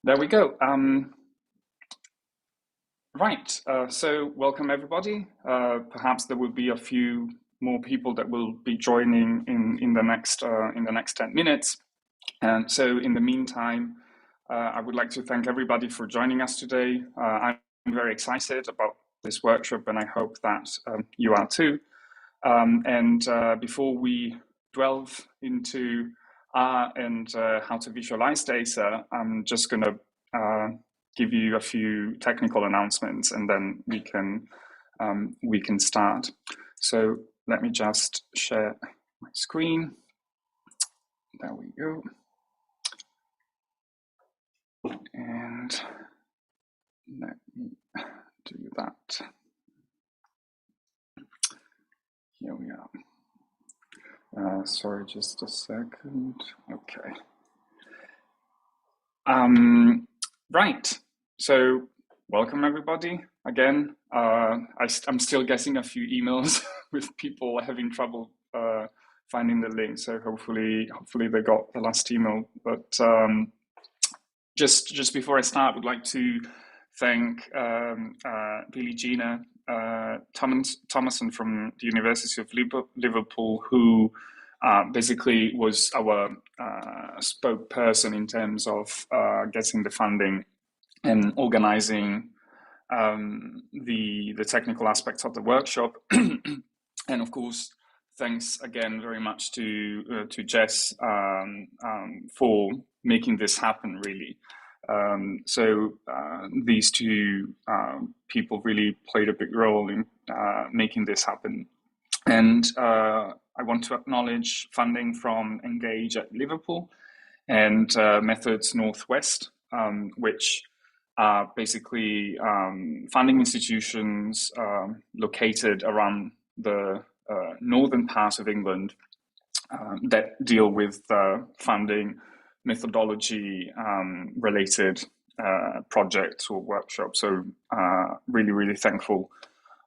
There we go. Right. So welcome everybody. Perhaps there will be a few more people that will be joining in the next 10 minutes. And so in the meantime, I would like to thank everybody for joining us today. I'm very excited about this workshop, and I hope that you are too. Before we delve into how to visualize data, I'm just going to give you a few technical announcements, and then we can start. So let me just share my screen. There we go. And let me do that. Here we are. Sorry, just a second. Okay. Right. So welcome everybody again. I'm still getting a few emails with people having trouble finding the link. So hopefully they got the last email. But just before I start, I would like to thank Billie Gina Thomason from the University of Liverpool, who basically was our spokesperson in terms of getting the funding and organizing the technical aspects of the workshop. And of course, thanks again very much to Jess for making this happen, really. So these two people really played a big role in making this happen. And I want to acknowledge funding from Engage at Liverpool and Methods Northwest, which are basically funding institutions located around the northern part of England that deal with funding methodology related projects or workshops. So really thankful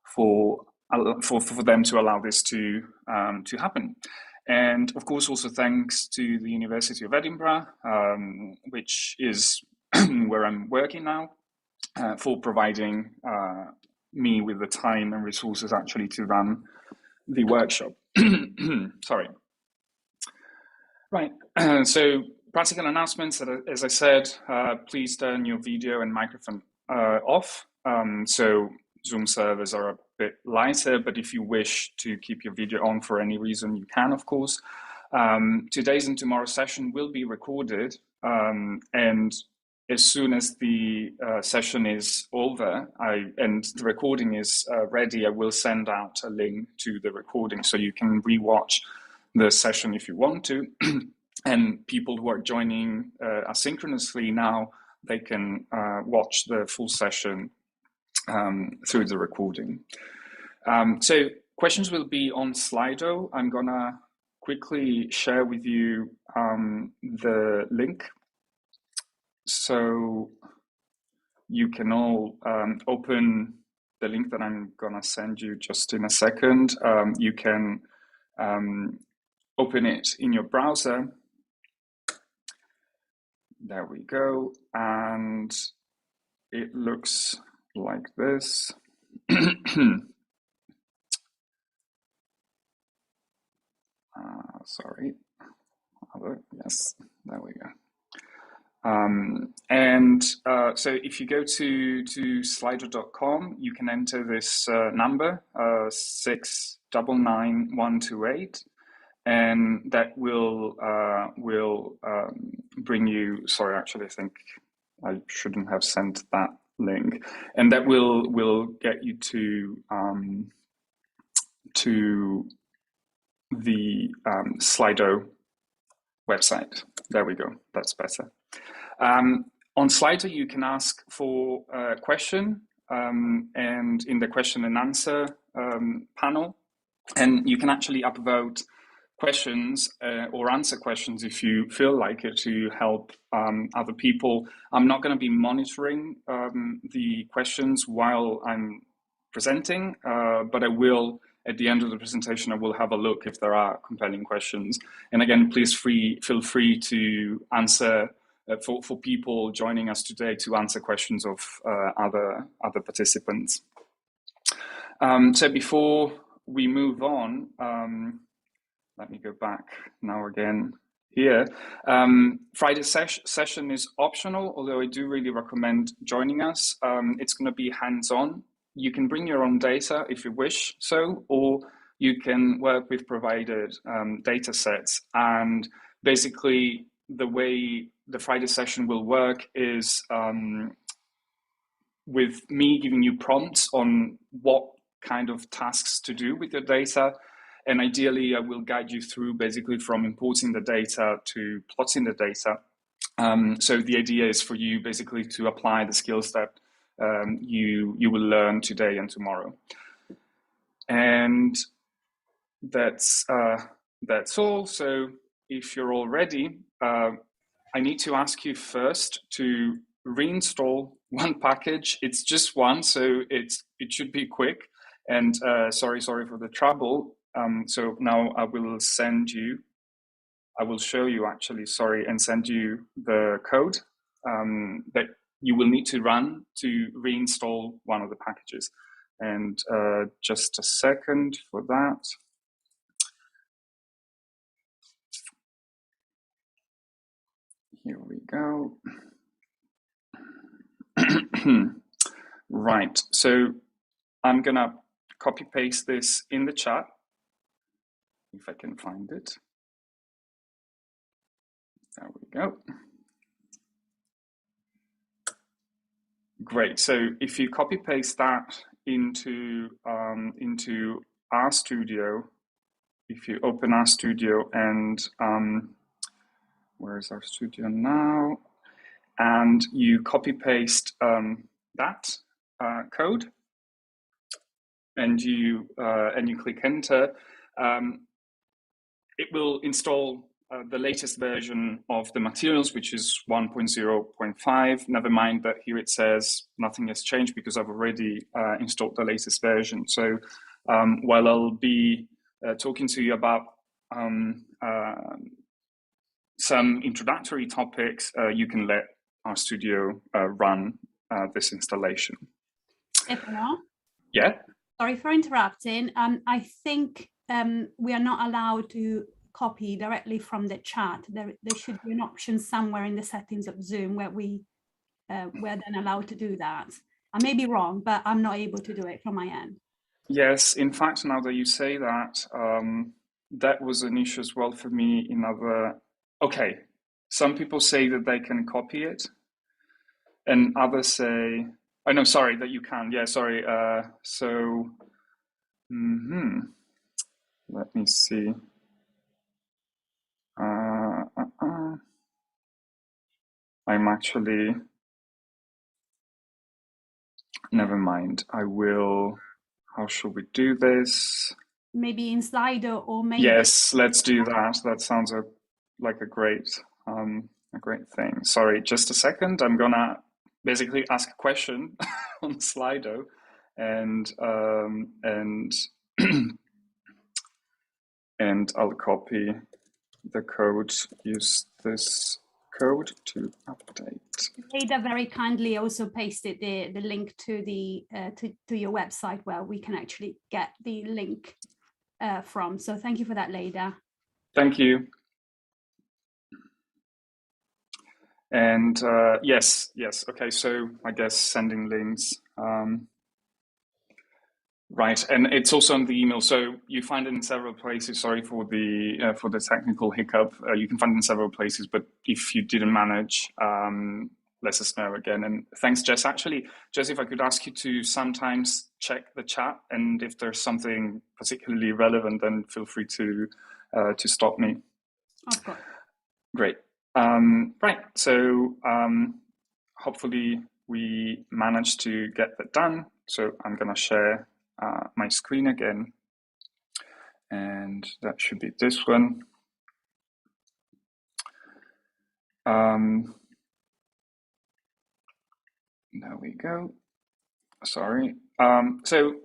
for them to allow this to happen. And of course, also thanks to the University of Edinburgh, which is where I'm working now, for providing me with the time and resources actually to run the workshop. Sorry. Right. So practical announcements. As I said, please turn your video and microphone off. So Zoom servers are a bit lighter, but if you wish to keep your video on for any reason, you can, of course. Today's and tomorrow's session will be recorded, and as soon as the session is over and the recording is ready, I will send out a link to the recording so you can rewatch the session if you want to. And people who are joining asynchronously now, they can watch the full session through the recording. So questions will be on Slido. I'm gonna quickly share with you the link, so you can all open the link that I'm gonna send you just in a second. You can open it in your browser. There we go, and it looks like this. Sorry. Yes, there we go. So if you go to slido.com, you can enter this number 699128, and that will bring you. Sorry, actually, I think I shouldn't have sent that link, and that will get you to the Slido website. There we go. That's better. On Slido, you can ask for a question, and in the question and answer panel, and you can actually upvote questions or answer questions if you feel like it, to help other people. I'm not going to be monitoring the questions while I'm presenting, but I will, at the end of the presentation, I will have a look if there are compelling questions. And again, please feel free to answer for people joining us today to answer questions of other participants. So before we move on, let me go back now again here. Friday's session is optional, although I do really recommend joining us. It's going to be hands-on. You can bring your own data if you wish so, or you can work with provided data sets. And basically, the way the Friday session will work is with me giving you prompts on what kind of tasks to do with your data. And ideally, I will guide you through basically from importing the data to plotting the data. So the idea is for you basically to apply the skills that you will learn today and tomorrow. And that's all. So if you're all ready, I need to ask you first to reinstall one package. It's just one, so it should be quick. And sorry for the trouble. So now I will show you actually, and send you the code that you will need to run to reinstall one of the packages. And just a second for that. Here we go. Right, so I'm gonna copy paste this in the chat, if I can find it. There we go. Great, so if you copy paste that into RStudio, if you open RStudio and where is RStudio now? And you copy paste that code, and you click enter. It will install the latest version of the materials, which is 1.0.5. Never mind that here it says nothing has changed because I've already installed the latest version. So while I'll be talking to you about some introductory topics, you can let RStudio run this installation. Stefano? Yeah? Sorry for interrupting. I think we are not allowed to copy directly from the chat. There should be an option somewhere in the settings of Zoom where we're then allowed to do that. I may be wrong, but I'm not able to do it from my end. Yes, in fact, now that you say that, that was an issue as well for me in other... Okay, some people say that they can copy it, and others say... Oh, no, sorry, that you can. Yeah, sorry. So, let me see. I'm actually... Never mind. I will... How should we do this? Maybe in Slido, or maybe... Yes, let's do that. That sounds like a great thing. Sorry, just a second. I'm gonna basically ask a question on Slido, and and I'll copy the code. Use this code to update. Ada very kindly also pasted the link to the to your website where we can actually get the link from. So thank you for that, Leda. Thank you. And yes. Okay, so I guess sending links. Right, and it's also on the email, so you find it in several places. Sorry for the technical hiccup. You can find it in several places, but if you didn't manage, let us know again. And thanks, Jess. Actually, Jess, if I could ask you to sometimes check the chat, and if there's something particularly relevant, then feel free to stop me. Of course. Great. Right, so hopefully we managed to get that done. So I'm going to share my screen again, and that should be this one. There we go. Sorry. So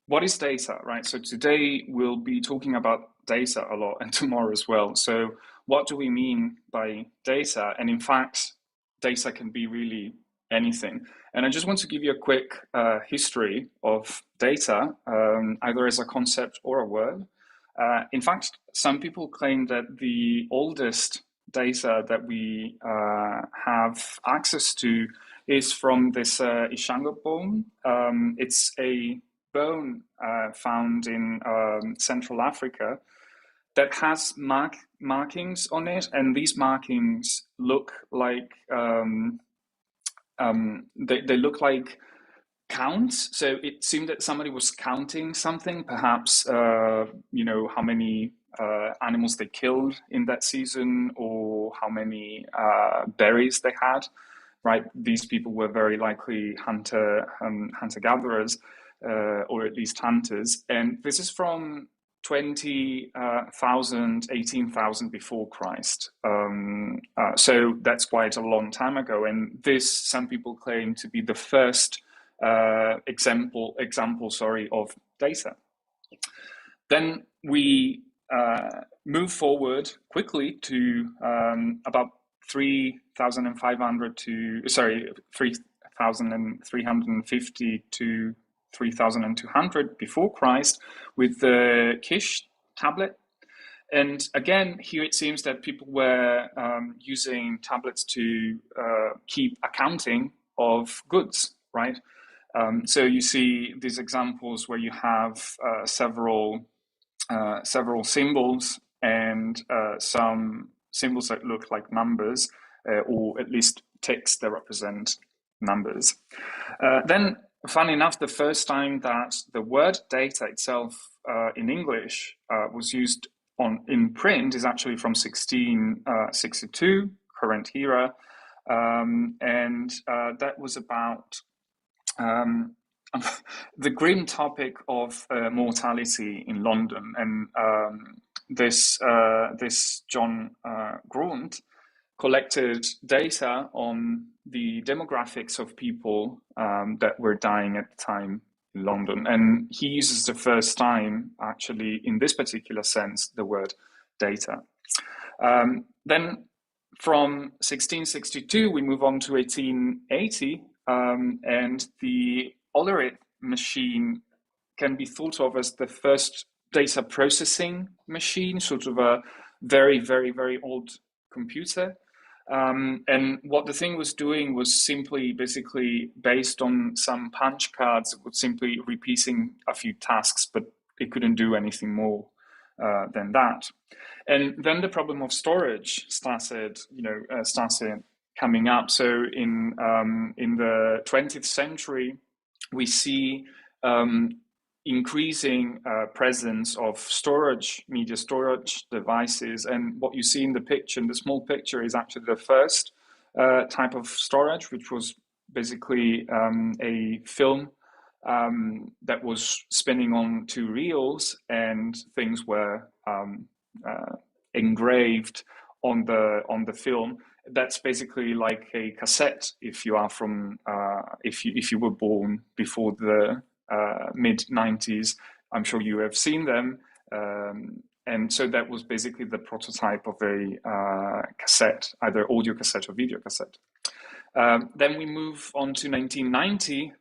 what is data, right? So today we'll be talking about data a lot, and tomorrow as well. So what do we mean by data? And in fact, data can be really anything. And I just want to give you a quick history of data, either as a concept or a word. In fact, some people claim that the oldest data that we have access to is from this Ishango bone. It's a bone found in Central Africa that has markings on it, and these markings look like they look like counts. So it seemed that somebody was counting something, perhaps how many animals they killed in that season, or how many berries they had. Right, these people were very likely hunter-gatherers, or at least hunters. And this is from 20,000, 18,000 before Christ. So that's quite a long time ago. And this, some people claim to be the first example, of data. Then we move forward quickly to about 3,350 to 3,200 before Christ with the Kish tablet. And again, here it seems that people were using tablets to keep accounting of goods, right? So you see these examples where you have several symbols and some symbols that look like numbers, or at least ticks that represent numbers. Then, funny enough, the first time that the word data itself in English was used in print is actually from 1662, current era, and that was about the grim topic of mortality in London. And this John Graunt collected data on the demographics of people that were dying at the time in London. And he uses the first time, actually, in this particular sense, the word data. Then from 1662, we move on to 1880, and the Olarit machine can be thought of as the first data processing machine, sort of a very, very, very old computer. And what the thing was doing was simply, basically, based on some punch cards, it was simply repeating a few tasks, but it couldn't do anything more than that. And then the problem of storage started coming up. So in the 20th century, we see increasing presence of storage, media storage devices. And what you see in the picture, in the small picture, is actually the first type of storage, which was basically a film that was spinning on two reels, and things were engraved on the film. That's basically like a cassette. If you are from, if you were born before the mid 90s, I'm sure you have seen them. And so that was basically the prototype of a cassette, either audio cassette or video cassette. Then we move on to 1990,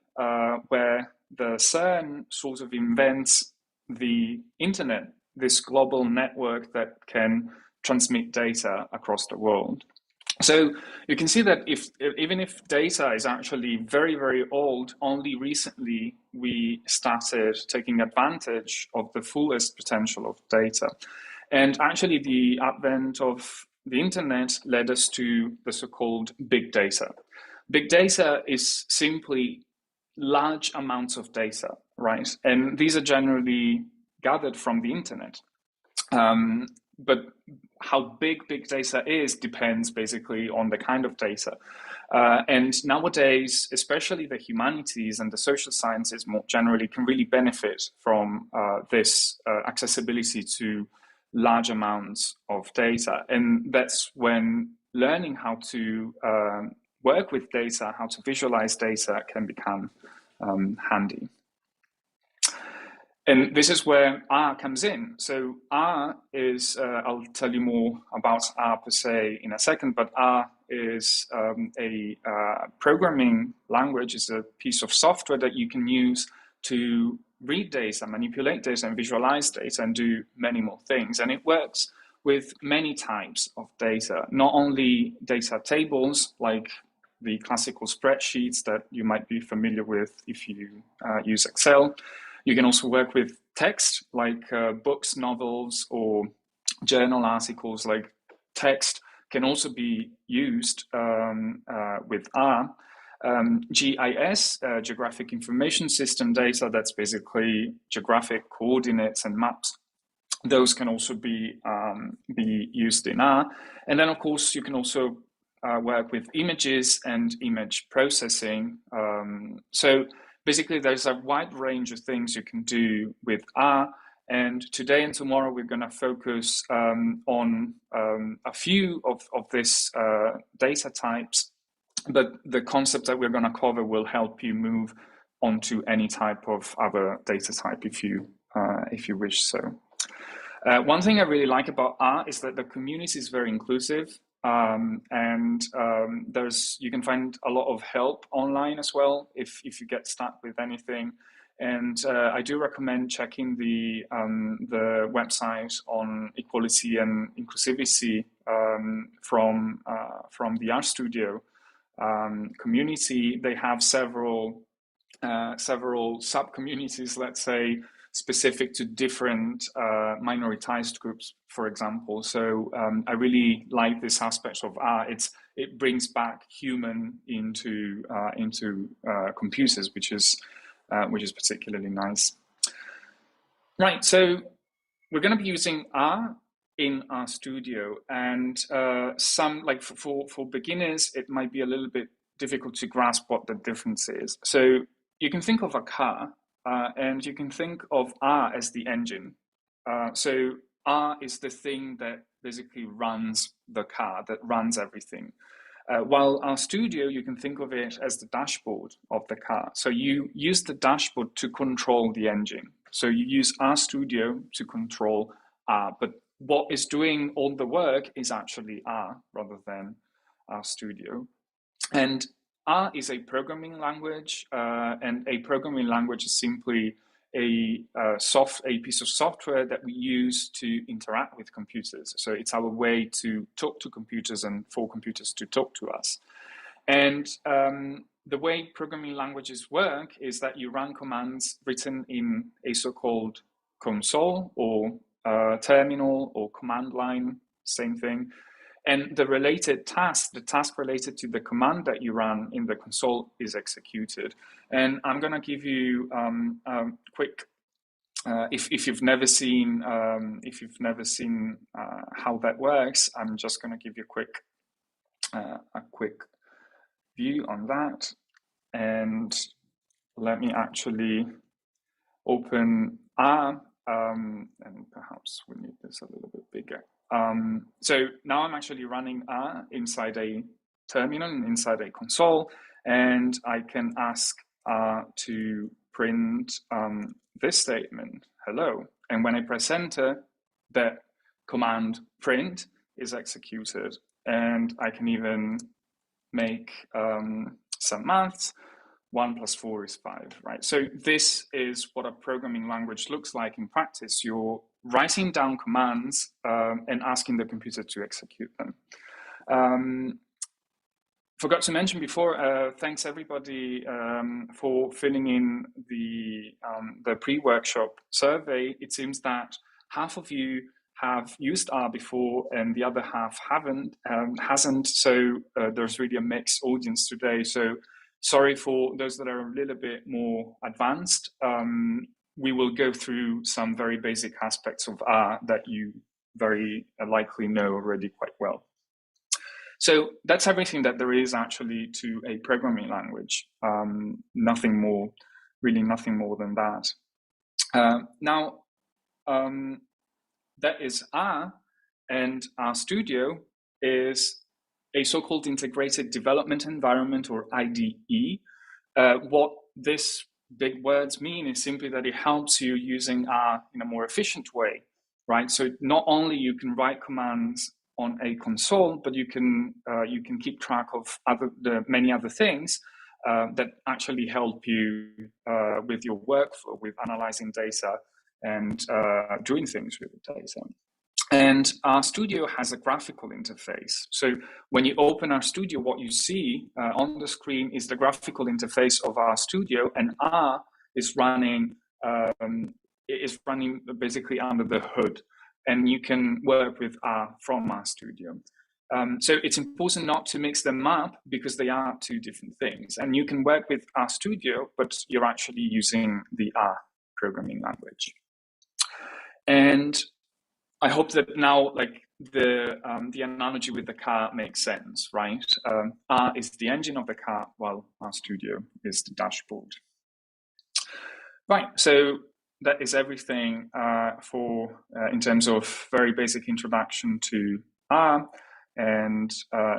where the CERN sort of invents the internet, this global network that can transmit data across the world. So you can see that even if data is actually very, very old, only recently we started taking advantage of the fullest potential of data. And actually the advent of the internet led us to the so-called big data. Big data is simply large amounts of data, right? And these are generally gathered from the internet. But how big data is depends basically on the kind of data. And nowadays, especially the humanities and the social sciences more generally can really benefit from this accessibility to large amounts of data. And that's when learning how to work with data, how to visualize data can become handy. And this is where R comes in. So R is, I'll tell you more about R per se in a second, but R is a programming language, is a piece of software that you can use to read data, manipulate data, and visualize data, and do many more things. And it works with many types of data, not only data tables like the classical spreadsheets that you might be familiar with if you use Excel. You can also work with text like books, novels, or journal articles. Like text can also be used with R. GIS, Geographic Information System data, that's basically geographic coordinates and maps. Those can also be used in R. And then, of course, you can also work with images and image processing. So basically, there's a wide range of things you can do with R. And today and tomorrow, we're going to focus on a few of these data types. But the concept that we're going to cover will help you move onto any type of other data type if you wish so. One thing I really like about R is that the community is very inclusive. You can find a lot of help online as well if you get stuck with anything. And I do recommend checking the website on equality and inclusivity from the RStudio community. They have several sub-communities, let's say, specific to different minoritized groups, for example. So I really like this aspect of R. It brings back human into computers, which is particularly nice. Right. So we're going to be using R in RStudio, and for beginners, it might be a little bit difficult to grasp what the difference is. So you can think of a car. And you can think of R as the engine. So R is the thing that basically runs the car, that runs everything. While RStudio, you can think of it as the dashboard of the car. So you use the dashboard to control the engine. So you use RStudio to control R, but what is doing all the work is actually R rather than RStudio. And R is a programming language, and a programming language is simply a piece of software that we use to interact with computers. So it's our way to talk to computers and for computers to talk to us. And the way programming languages work is that you run commands written in a so-called console or terminal or command line, same thing. And the related task, the task related to the command that you run in the console, is executed. And I'm going to give you a quick, if you've never seen how that works, I'm just going to give you a quick view on that. And let me actually open R, and perhaps we need this a little bit bigger. So now I'm actually running R inside a terminal and inside a console, and I can ask R to print this statement, hello. And when I press enter, that command print is executed. And I can even make some maths. 1 + 4 is 5, right? So this is what a programming language looks like in practice. You're writing down commands and asking the computer to execute them. Forgot to mention before, thanks everybody for filling in the pre-workshop survey. It seems that half of you have used R before and the other half hasn't. So there's really a mixed audience today. So sorry for those that are a little bit more advanced. We will go through some very basic aspects of R that you very likely know already quite well. So that's everything that there is actually to a programming language. Nothing more, really nothing more than that. Now, that is R, and RStudio is a so-called integrated development environment, or IDE. What this big words mean is simply that it helps you using R in a more efficient way, right? So not only you can write commands on a console, but you can keep track of the many other things that actually help you with your workflow, with analyzing data and doing things with the data. And RStudio has a graphical interface. So when you open RStudio, what you see on the screen is the graphical interface of RStudio, and R is running basically under the hood, and you can work with R from RStudio. So it's important not to mix them up because they are two different things. And you can work with RStudio, but you're actually using the R programming language. And I hope that now, like the analogy with the car makes sense, right? R is the engine of the car, while RStudio is the dashboard. Right. So that is everything for in terms of very basic introduction to R, and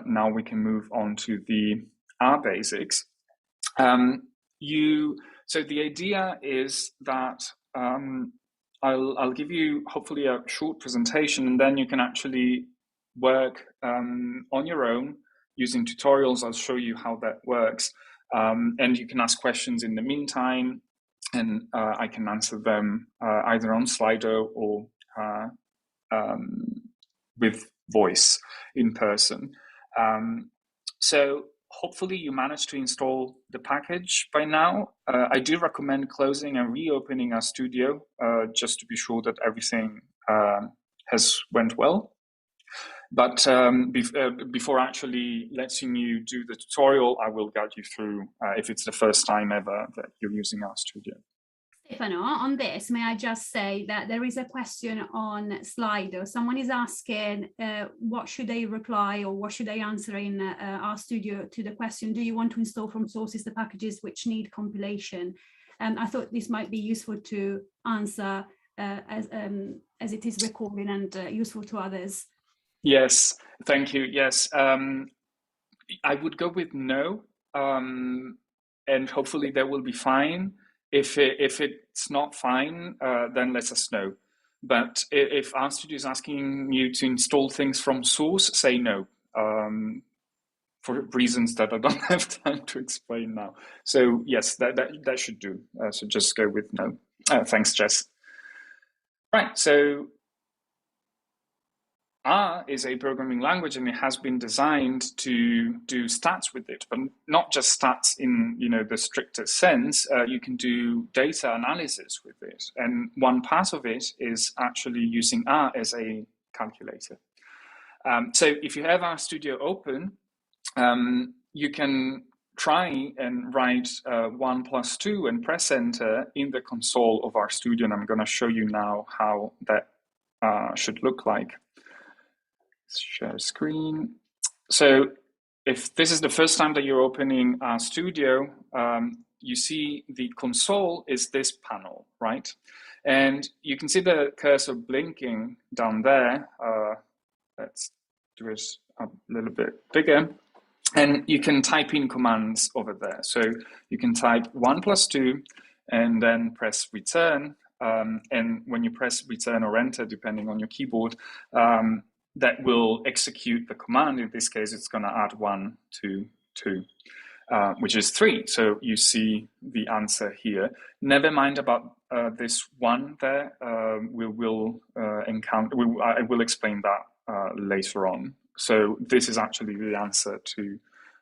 now we can move on to the R basics. So the idea is that I'll give you hopefully a short presentation, and then you can actually work on your own using tutorials. I'll show you how that works, and you can ask questions in the meantime, and I can answer them either on Slido or with voice in person. So hopefully you managed to install the package by now. I do recommend closing and reopening RStudio just to be sure that everything has went well. But before actually letting you do the tutorial, I will guide you through if it's the first time ever that you're using RStudio. Stefano, on this, may I just say that there is a question on Slido. Someone is asking what should they reply or what should they answer in RStudio to the question, do you want to install from sources the packages which need compilation? I thought this might be useful to answer as it is recorded and useful to others. Yes, thank you. Yes, I would go with no, and hopefully that will be fine. If it's not fine, then let us know. But if RStudio is asking you to install things from source, say no, for reasons that I don't have time to explain now. So yes, that should do. So just go with no. Thanks, Jess. Right, so R is a programming language, and it has been designed to do stats with it, but not just stats in the strictest sense. You can do data analysis with it, and one part of it is actually using R as a calculator. So if you have RStudio open, you can try and write 1 + 2 and press enter in the console of RStudio, and I'm going to show you now how that should look like. Share screen. So if this is the first time that you're opening RStudio, you see the console is this panel, right? And you can see the cursor blinking down there. Let's do it a little bit bigger. And you can type in commands over there. So you can type 1 + 2 and then press return. And when you press return or enter, depending on your keyboard, that will execute the command. In this case, it's going to add 1 to 2, which is 3. So you see the answer here. Never mind about this 1 there. We will encounter. I will explain that later on. So this is actually the answer to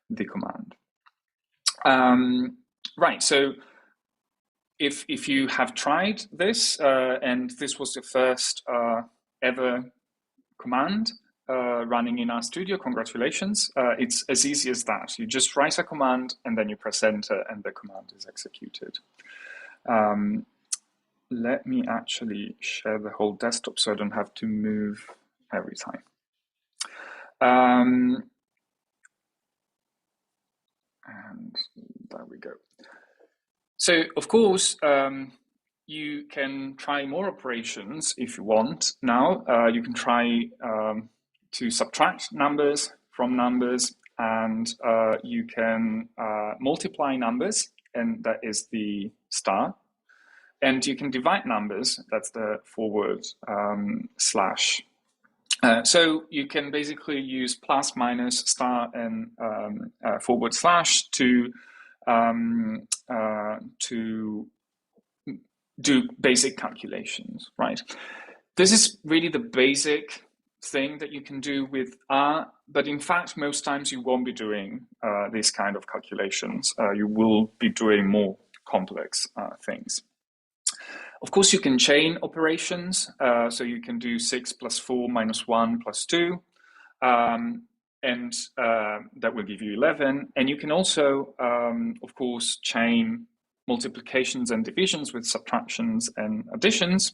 the command. Right. So if you have tried this and this was the first ever command running in RStudio, congratulations. It's as easy as that. You just write a command and then you press enter and the command is executed. Let me actually share the whole desktop so I don't have to move every time. And there we go. So, of course, you can try more operations if you want. Now, you can try to subtract numbers from numbers, and you can multiply numbers and that is the star. And you can divide numbers, that's the forward slash. So you can basically use plus, minus, star, and forward slash to do basic calculations, right? This is really the basic thing that you can do with R, but in fact, most times you won't be doing these kind of calculations. You will be doing more complex things. Of course, you can chain operations, so you can do 6 plus 4 minus 1 plus 2, and that will give you 11. And you can also, of course, chain multiplications and divisions with subtractions and additions,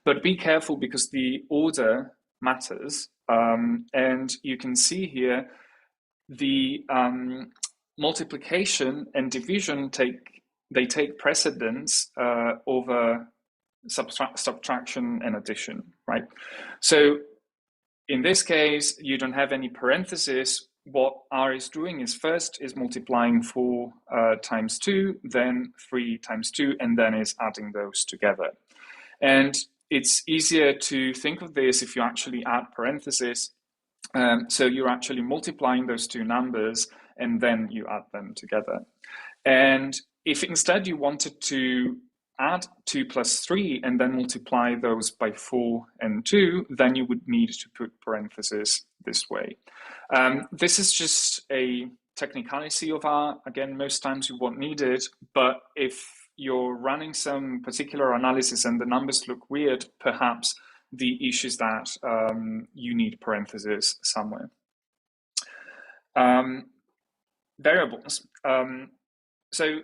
but be careful because the order matters. And you can see here the multiplication and division take precedence over subtraction and addition, right? So in this case, you don't have any parentheses. What R is doing is first is multiplying 4 times 2, then 3 times 2, and then is adding those together. And it's easier to think of this if you actually add parentheses. So you're actually multiplying those two numbers, and then you add them together. And if instead you wanted to add 2 plus 3 and then multiply those by 4 and 2, then you would need to put parentheses this way. This is just a technicality of R. Again, most times you won't need it, but if you're running some particular analysis and the numbers look weird, perhaps the issue is that you need parentheses somewhere. Variables. So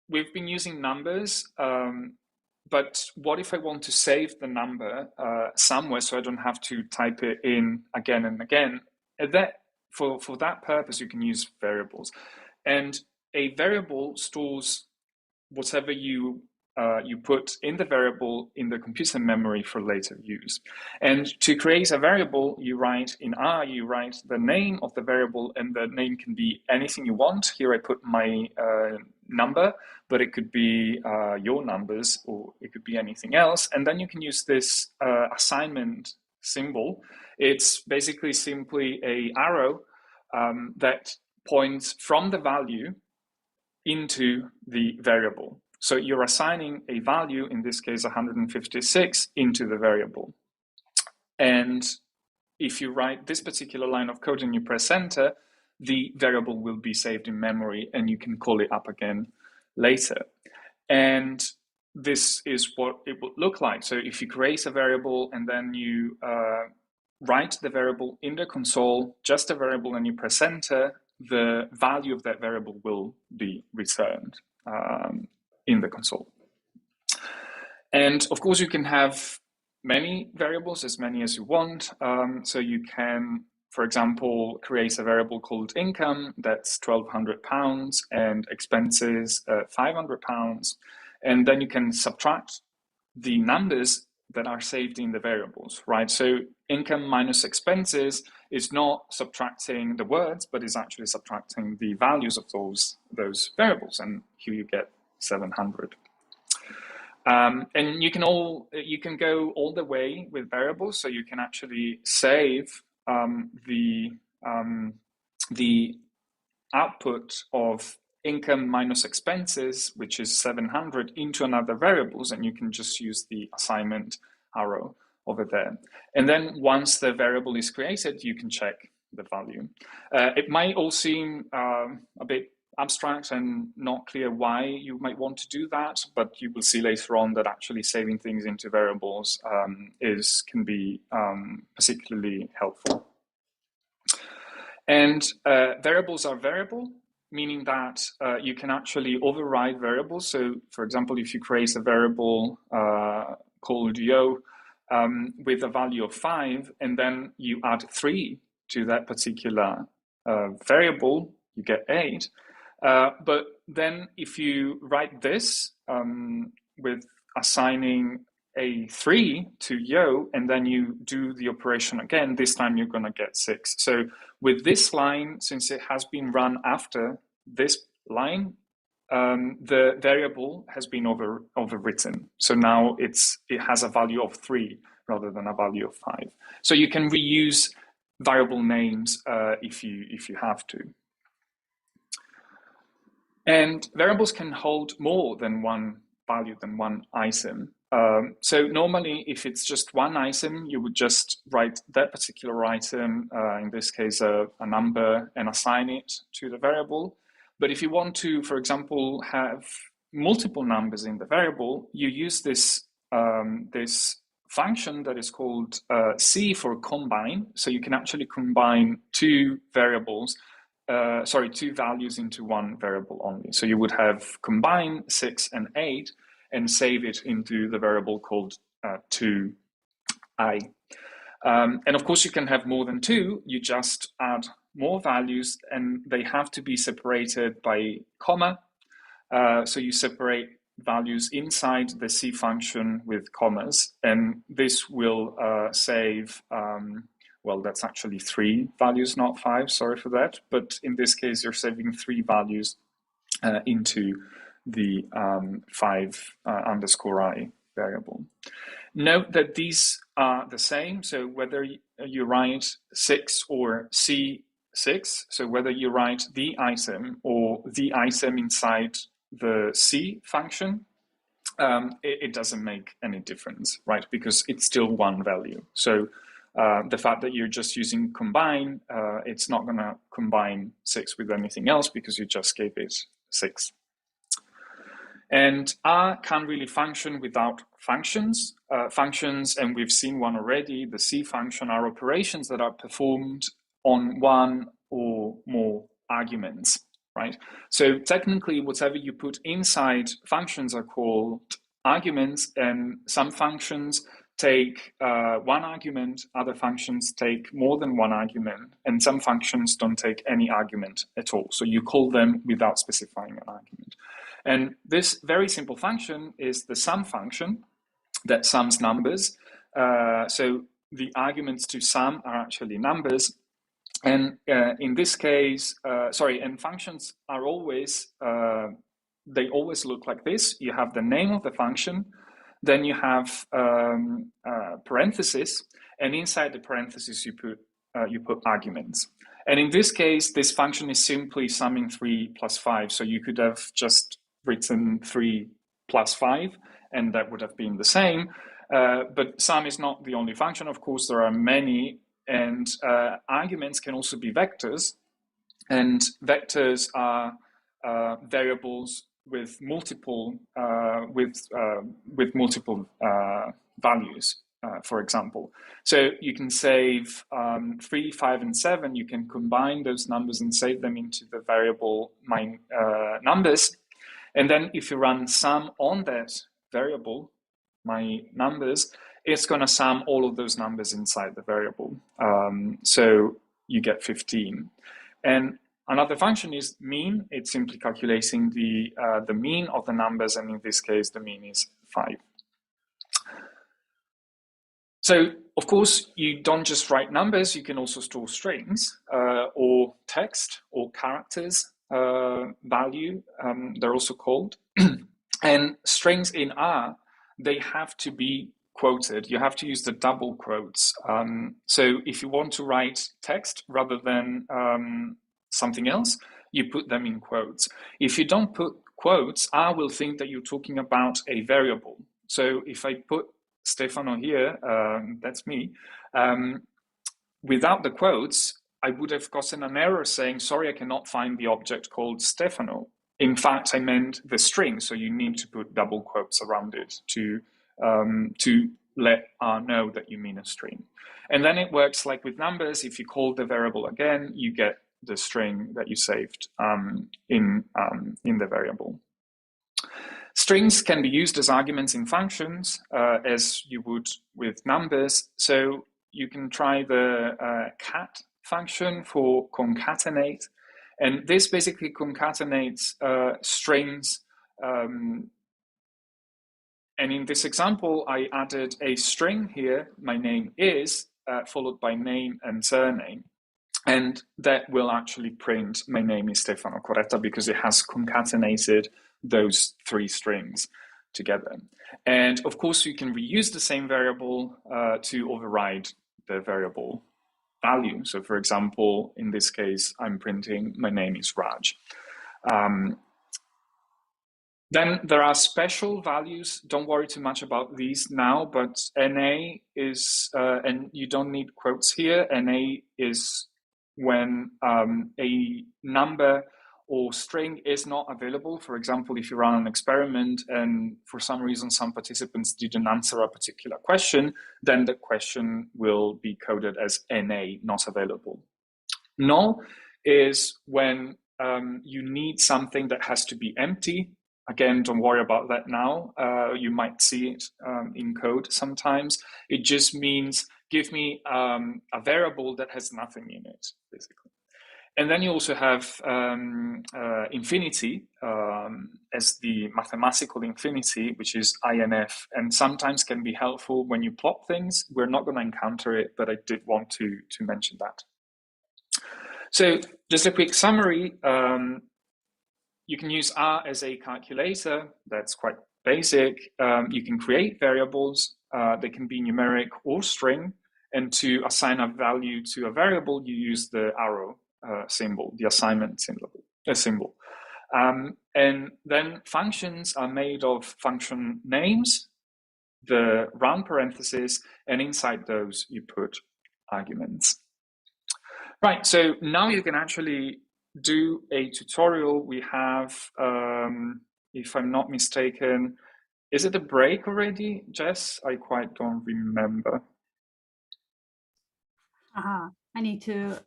we've been using numbers, but what if I want to save the number somewhere so I don't have to type it in again and again? And for that purpose, you can use variables. And a variable stores whatever you put in the variable in the computer memory for later use. And to create a variable, you write in R, you write the name of the variable, and the name can be anything you want. Here I put my number, but it could be your numbers, or it could be anything else. And then you can use this assignment symbol. It's basically simply an arrow that points from the value into the variable. So you're assigning a value, in this case 156, into the variable. And if you write this particular line of code and you press enter, the variable will be saved in memory and you can call it up again later. And this is what it would look like. So if you create a variable and then you write the variable in the console, just a variable, and you press enter, the value of that variable will be returned in the console. And of course, you can have many variables, as many as you want. So you can, for example, create a variable called income, that's £1,200, and expenses, £500. And then you can subtract the numbers that are saved in the variables, right? So income minus expenses is not subtracting the words, but is actually subtracting the values of those variables. And here you get 700. And you can go all the way with variables, so you can actually save the output of income minus expenses, which is 700, into another variables, and you can just use the assignment arrow over there. And then once the variable is created, you can check the value. It might all seem a bit abstract and not clear why you might want to do that, but you will see later on that actually saving things into variables can be particularly helpful. And variables are variable, meaning that you can actually override variables. So for example, if you create a variable called yo with a value of 5, and then you add 3 to that particular variable, you get 8. But then if you write this with assigning a 3 to yo, and then you do the operation again, this time you're going to get 6. So with this line, since it has been run after this line, the variable has been overwritten. So now it has a value of 3 rather than a value of 5. So you can reuse variable names if you have to. And variables can hold more than one value, than one item. So normally, if it's just one item, you would just write that particular item, in this case, a number, and assign it to the variable. But if you want to, for example, have multiple numbers in the variable, you use this function that is called C for combine. So you can actually combine two values into one variable only. So you would have combine 6 and 8 and save it into the variable called 2i. And of course, you can have more than 2. You just add more values, and they have to be separated by comma. So you separate values inside the C function with commas, and this will save, well, that's actually 3 values, not 5, sorry for that. But in this case, you're saving 3 values into the 5 underscore I variable. Note that these are the same, so whether you write 6 or C6, so whether you write the item or the item inside the C function, it doesn't make any difference, right? Because it's still one value. So the fact that you're just using combine, it's not going to combine 6 with anything else because you just gave it 6. And R can't really function without functions. Functions, and we've seen one already, the C function, are operations that are performed on one or more arguments, right? So technically, whatever you put inside functions are called arguments, and some functions take one argument, other functions take more than one argument, and some functions don't take any argument at all. So you call them without specifying an argument. And this very simple function is the sum function that sums numbers. So the arguments to sum are actually numbers. And in this case, and functions are always, they always look like this. You have the name of the function, then you have parentheses, and inside the parentheses you put arguments. And in this case, this function is simply summing 3 plus 5. So you could have just written 3 plus 5, and that would have been the same. But sum is not the only function. Of course, there are many, and arguments can also be vectors. And vectors are variables with multiple values, for example. So you can save 3, 5, and 7. You can combine those numbers and save them into the variable numbers. And then if you run sum on that variable, my numbers, it's going to sum all of those numbers inside the variable. So you get 15. And another function is mean. It's simply calculating the mean of the numbers, and in this case, the mean is 5. So, of course, you don't just write numbers. You can also store strings or text or characters. Value, they're also called. And strings in R, they have to be quoted. You have to use the double quotes. So if you want to write text rather than something else, you put them in quotes. If you don't put quotes, R will think that you're talking about a variable. So if I put Stefano here, that's me, without the quotes, I would have gotten an error saying, sorry, I cannot find the object called Stefano. In fact, I meant the string, so you need to put double quotes around it to let R know that you mean a string. And then it works like with numbers. If you call the variable again, you get the string that you saved in the variable. Strings can be used as arguments in functions, as you would with numbers. So you can try the cat function for concatenate, and this basically concatenates strings. And in this example, I added a string here. My name is followed by name and surname. And that will actually print my name is Stefano Corretta because it has concatenated those 3 strings together. And of course, you can reuse the same variable to override the variable value. So for example, in this case, I'm printing my name is Raj. Then there are special values. Don't worry too much about these now, but NA is, and you don't need quotes here, NA is when a number or string is not available. For example, if you run an experiment and for some reason some participants didn't answer a particular question, then the question will be coded as NA, not available. Null is when you need something that has to be empty. Again, don't worry about that now. You might see it in code sometimes. It just means give me a variable that has nothing in it, basically. And then you also have infinity as the mathematical infinity, which is INF, and sometimes can be helpful when you plot things. We're not going to encounter it, but I did want to mention that. So just a quick summary. You can use R as a calculator. That's quite basic. You can create variables. They can be numeric or string. And to assign a value to a variable, you use the arrow symbol, the assignment symbol. And then functions are made of function names, the round parentheses, and inside those you put arguments. Right, so now you can actually do a tutorial. We have, if I'm not mistaken, is it a break already, Jess? I quite don't remember. I need to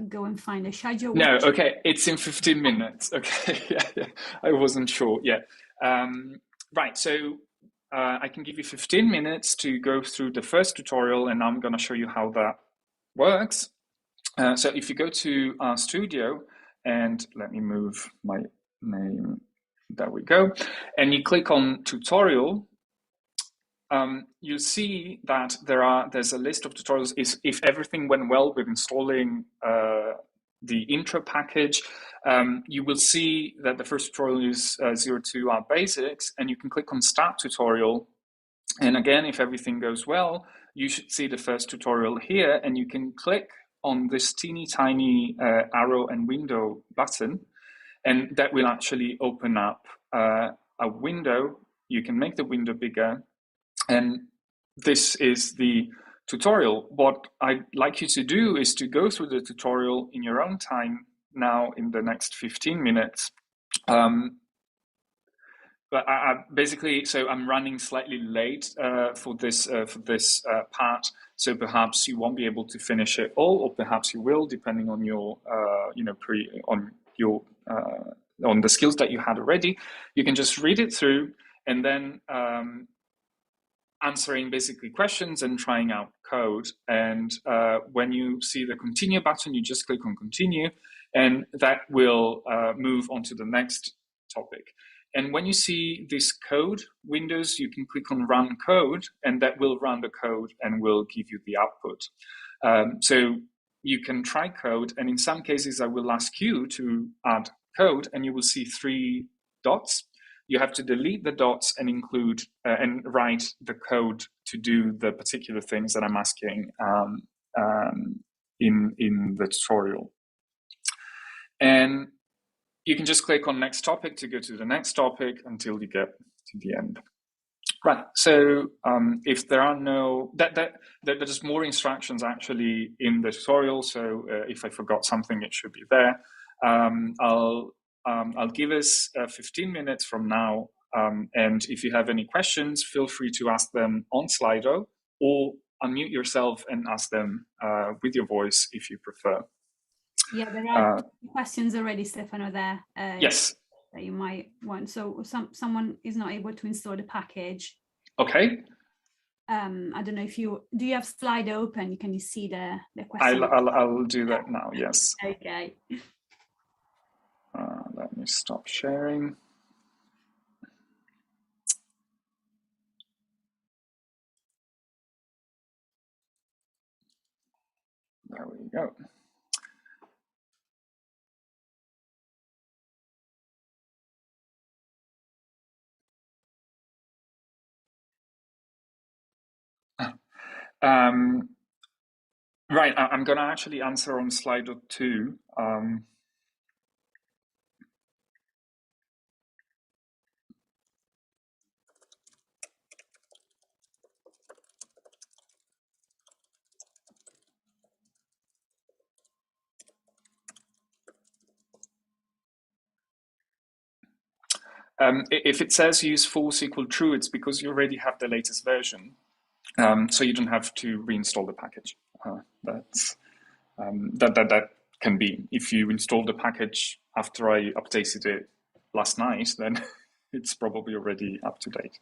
go and find a schedule. No, okay, it's in 15 minutes. Okay, yeah, I wasn't sure. Yeah, right. So I can give you 15 minutes to go through the first tutorial, and I'm going to show you how that works. So if you go to RStudio, and let me move my name, there we go, and you click on tutorial, you see that there's a list of tutorials. If everything went well with installing the intro package, you will see that the first tutorial is 02 R basics, and you can click on start tutorial. And again, if everything goes well, you should see the first tutorial here, and you can click on this teeny tiny arrow and window button, and that will actually open up a window. You can make the window bigger, and this is the tutorial. What I'd like you to do is to go through the tutorial in your own time now in the next 15 minutes. But basically, so I'm running slightly late for this part. So perhaps you won't be able to finish it all, or perhaps you will, depending on your on the skills that you had already. You can just read it through, and then answering basically questions and trying out code. And when you see the continue button, you just click on continue, and that will move on to the next topic. And when you see this code windows, you can click on run code, and that will run the code and will give you the output. So you can try code, and in some cases I will ask you to add code, and you will see 3 dots. You have to delete the dots and include and write the code to do the particular things that I'm asking in the tutorial. And you can just click on next topic to go to the next topic until you get to the end. Right, so if there are there's more instructions actually in the tutorial, so if I forgot something, it should be there. I'll give us 15 minutes from now, and if you have any questions, feel free to ask them on Slido, or unmute yourself and ask them with your voice if you prefer. Yeah, there are questions already, Stefano, there. Yes. That you might want. So someone is not able to install the package. Okay. I don't know if do you have Slido open? Can you see the question? I'll do that now, yes. Okay. Let me stop sharing. There we go. Um, right, I'm going to actually answer on slide 2. If it says use false equal true, it's because you already have the latest version. So you don't have to reinstall the package. That can be. If you installed the package after I updated it last night, then it's probably already up to date.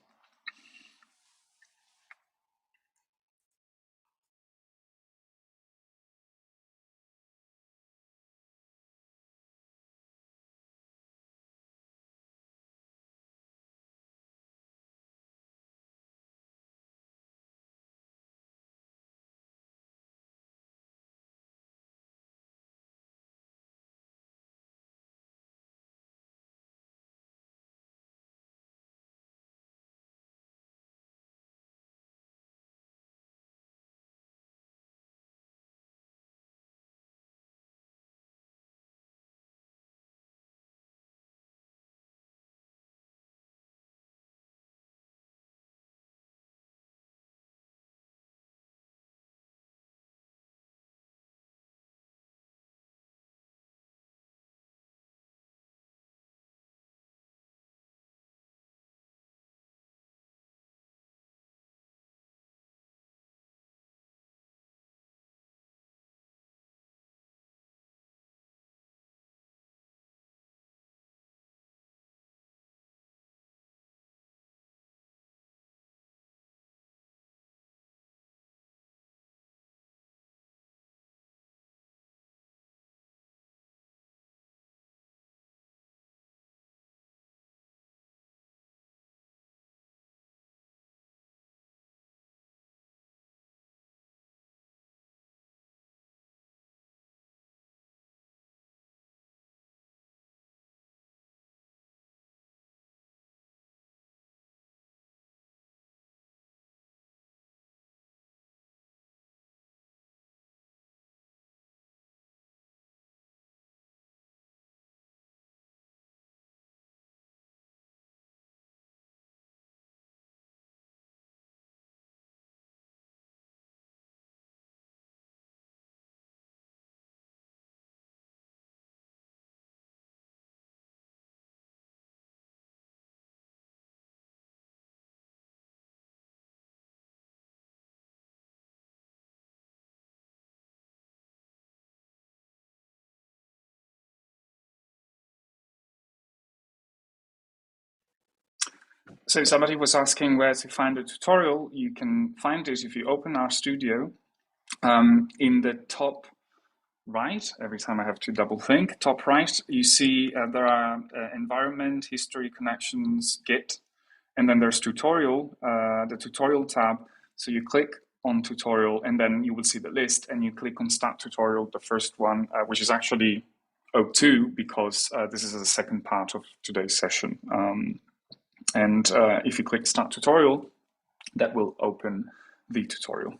So somebody was asking where to find a tutorial. You can find it if you open RStudio. In the top right, every time I have to double think, top right, you see there are environment, history, connections, Git, and then there's tutorial, the tutorial tab. So you click on tutorial and then you will see the list and you click on start tutorial, the first one, which is actually O2 because this is the second part of today's session. And if you click start tutorial, that will open the tutorial.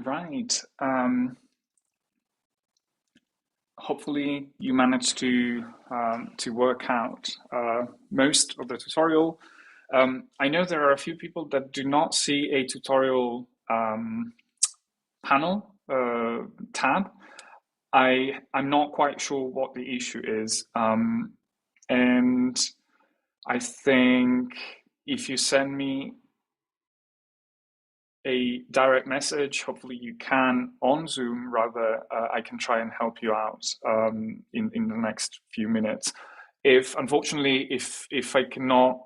Right. Hopefully you managed to work out most of the tutorial. I know there are a few people that do not see a tutorial panel tab. I'm not quite sure what the issue is, and I think if you send me a direct message, hopefully you can on Zoom, rather, I can try and help you out in the next few minutes. Unfortunately, if I cannot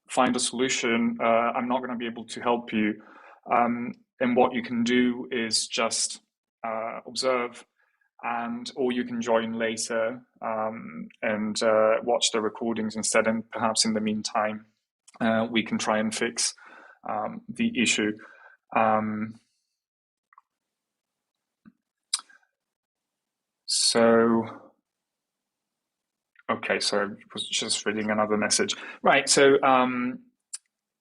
find a solution, I'm not going to be able to help you. And what you can do is just observe, or you can join later and watch the recordings instead. And perhaps in the meantime, we can try and fix the issue. Okay, so I was just reading another message. Right, so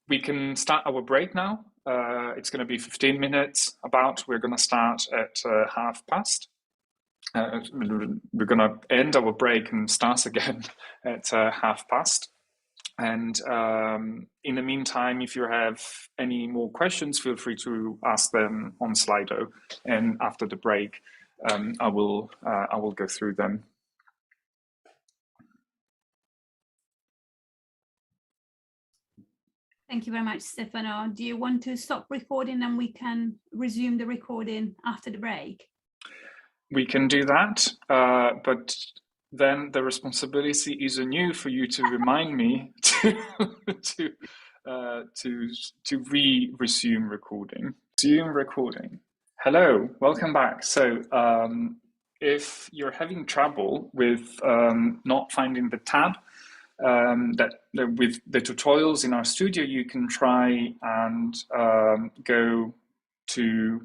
we can start our break now. It's going to be 15 minutes about. We're going to start at past. We're going to end our break and start again at past. And in the meantime, if you have any more questions, feel free to ask them on Slido. And after the break, I will go through them. Thank you very much, Stefano. Do you want to stop recording and we can resume the recording after the break? We can do that, but then the responsibility is on you for you to remind me to resume recording. Resume recording. Hello, welcome back. So if you're having trouble with not finding the tab, with the tutorials in our studio, you can try and go to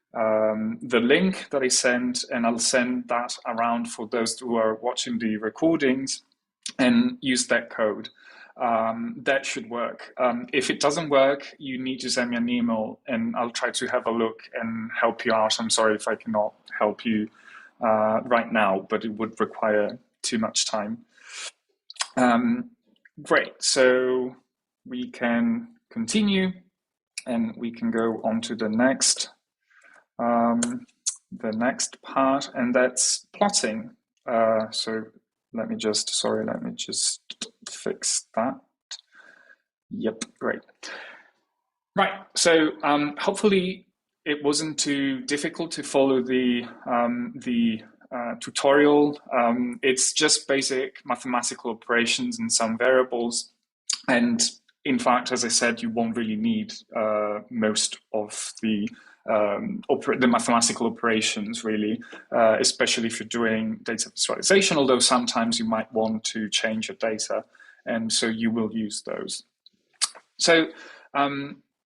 the link that I sent, and I'll send that around for those who are watching the recordings, and use that code. That should work. If it doesn't work, you need to send me an email and I'll try to have a look and help you out. I'm sorry if I cannot help you right now, but it would require too much time. Great, so we can continue and we can go on to the next part, and that's plotting. So let me just fix that. Yep, great. Right, so hopefully it wasn't too difficult to follow the tutorial. It's just basic mathematical operations and some variables. And in fact, as I said, you won't really need most of the mathematical operations, really, especially if you're doing data visualization, although sometimes you might want to change your data, and so you will use those. So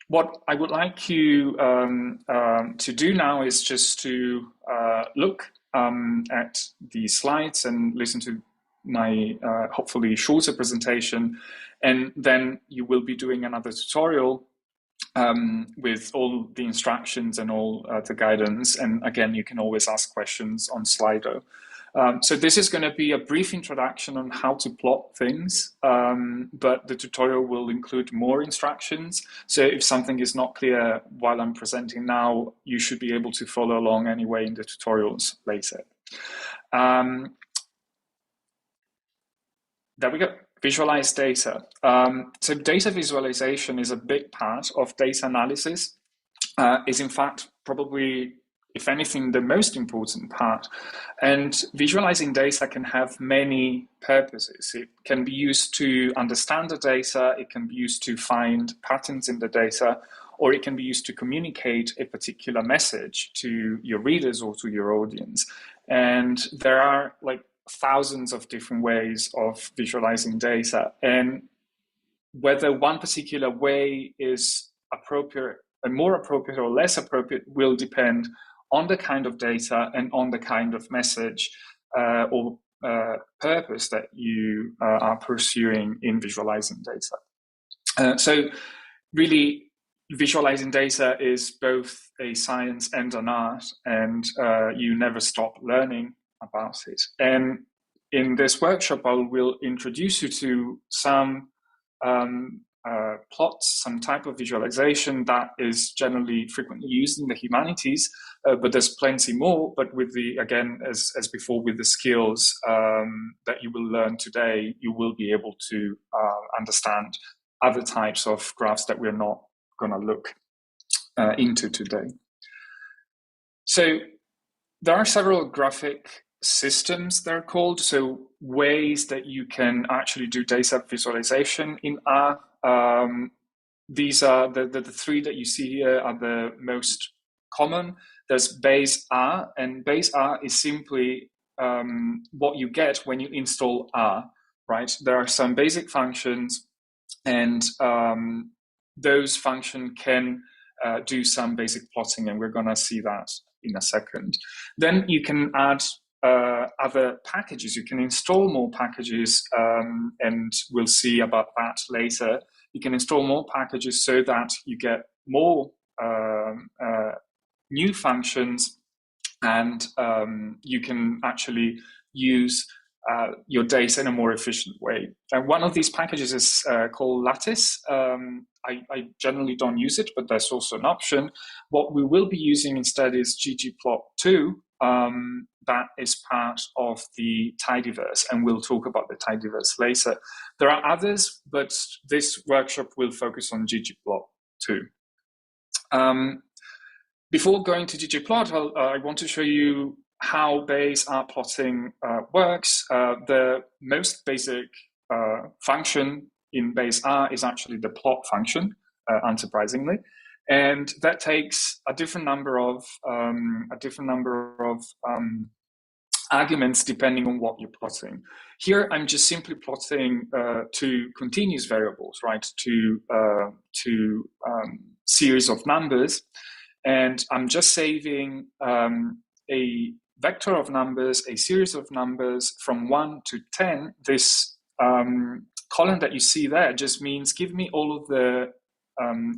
what I would like you to do now is just to look at the slides and listen to my hopefully shorter presentation, and then you will be doing another tutorial with all the instructions and all the guidance. And again, you can always ask questions on Slido. So this is going to be a brief introduction on how to plot things, but the tutorial will include more instructions. So if something is not clear while I'm presenting now, you should be able to follow along anyway in the tutorials later. There we go. Visualize data. So data visualization is a big part of data analysis. Is in fact probably, if anything, the most important part. And visualizing data can have many purposes. It can be used to understand the data, it can be used to find patterns in the data, or it can be used to communicate a particular message to your readers or to your audience. And there are like thousands of different ways of visualizing data. And whether one particular way is appropriate, and more appropriate or less appropriate, will depend on the kind of data and on the kind of message or purpose that you are pursuing in visualizing data. So really, visualizing data is both a science and an art, and you never stop learning about it. And in this workshop, I will introduce you to some plots, some type of visualization that is generally frequently used in the humanities, but there's plenty more. But with the, again, as before, with the skills that you will learn today, you will be able to understand other types of graphs that we're not going to look into today. So there are several graphic systems, they're called, so ways that you can actually do data visualization in R. These are the three that you see here are the most common. There's base R, and base R is simply what you get when you install R, right? There are some basic functions, and those functions can do some basic plotting, and we're going to see that in a second. Then you can add other packages. You can install more packages, and we'll see about that later. You can install more packages so that you get more new functions, and you can actually use your data in a more efficient way. And one of these packages is called Lattice. I generally don't use it, but there's also an option. What we will be using instead is ggplot2. That is part of the tidyverse, and we'll talk about the tidyverse later. There are others, but this workshop will focus on ggplot2. Before going to ggplot, I want to show you how base R plotting works. The most basic function in base R is actually the plot function, unsurprisingly, and that takes a different number of arguments depending on what you're plotting. Here, I'm just simply plotting two continuous variables, right? Two series of numbers, and I'm just saving a vector of numbers, a series of numbers from 1 to 10. This column that you see there just means give me all of the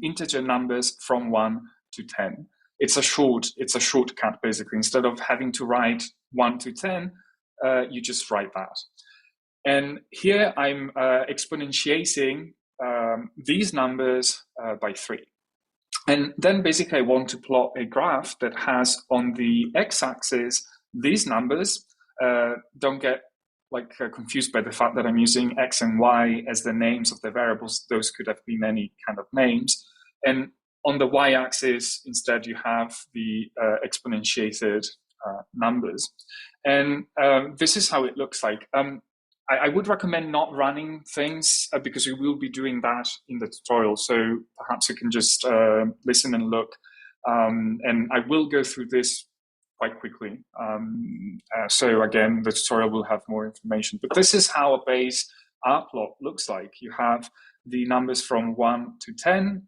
integer numbers from 1 to 10. It's a shortcut, basically. Instead of having to write 1 to 10, you just write that. And here I'm exponentiating these numbers by 3. And then basically I want to plot a graph that has on the x-axis these numbers. Don't get confused by the fact that I'm using x and y as the names of the variables. Those could have been any kind of names. And on the y-axis, instead, you have the exponentiated numbers. And this is how it looks like. I would recommend not running things because we will be doing that in the tutorial. So perhaps you can just listen and look. And I will go through this quite quickly. So again, the tutorial will have more information. But this is how a base R plot looks like. You have the numbers from 1 to 10.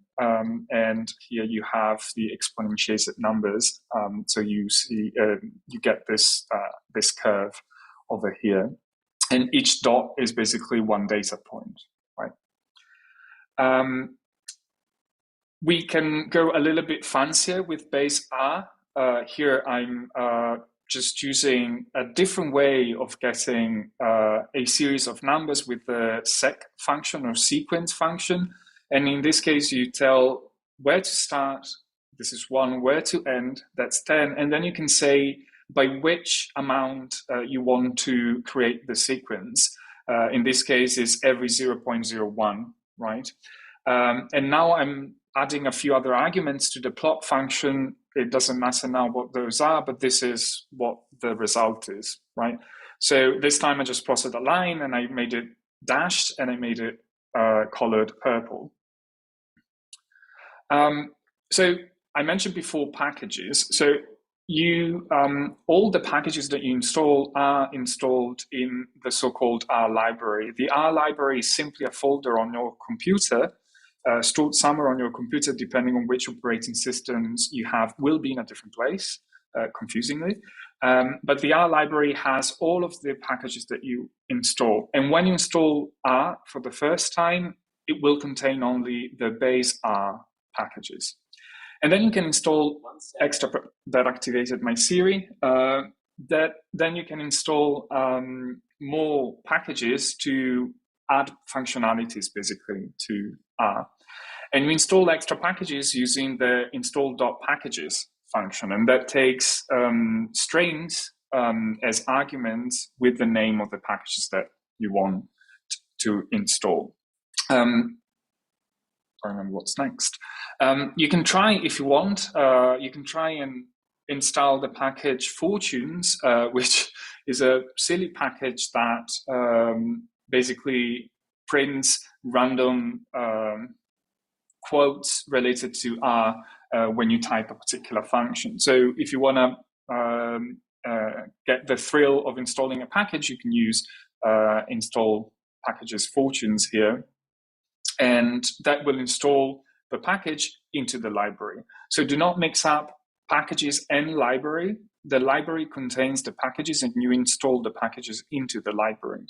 And here you have the exponentiated numbers. So you see, you get this curve over here. And each dot is basically one data point, right? We can go a little bit fancier with base R. Here I'm just using a different way of getting a series of numbers with the sec function or sequence function. And in this case, you tell where to start, this is 1, where to end, that's 10. And then you can say by which amount you want to create the sequence. In this case, is every 0.01, right? And now I'm adding a few other arguments to the plot function. It doesn't matter now what those are, but this is what the result is, right? So this time I just plotted a line and I made it dashed and I made it colored purple. So I mentioned before packages. So you all the packages that you install are installed in the so-called R library. The R library is simply a folder on your computer, stored somewhere on your computer, depending on which operating systems you have, will be in a different place, confusingly. But the R library has all of the packages that you install. And when you install R for the first time, it will contain only the base R packages. And then you can install extra, that activated my Siri, then you can install more packages to add functionalities basically to R. And we install extra packages using the install.packages function, and that takes strings as arguments with the name of the packages that you want to install. I remember what's next. You can try, if you want, you can try and install the package Fortunes, which is a silly package that basically prints random quotes related to R when you type a particular function. So if you want to get the thrill of installing a package, you can use install packages Fortunes here, and that will install the package into the library. So do not mix up packages and library. The library contains the packages, and you install the packages into the library.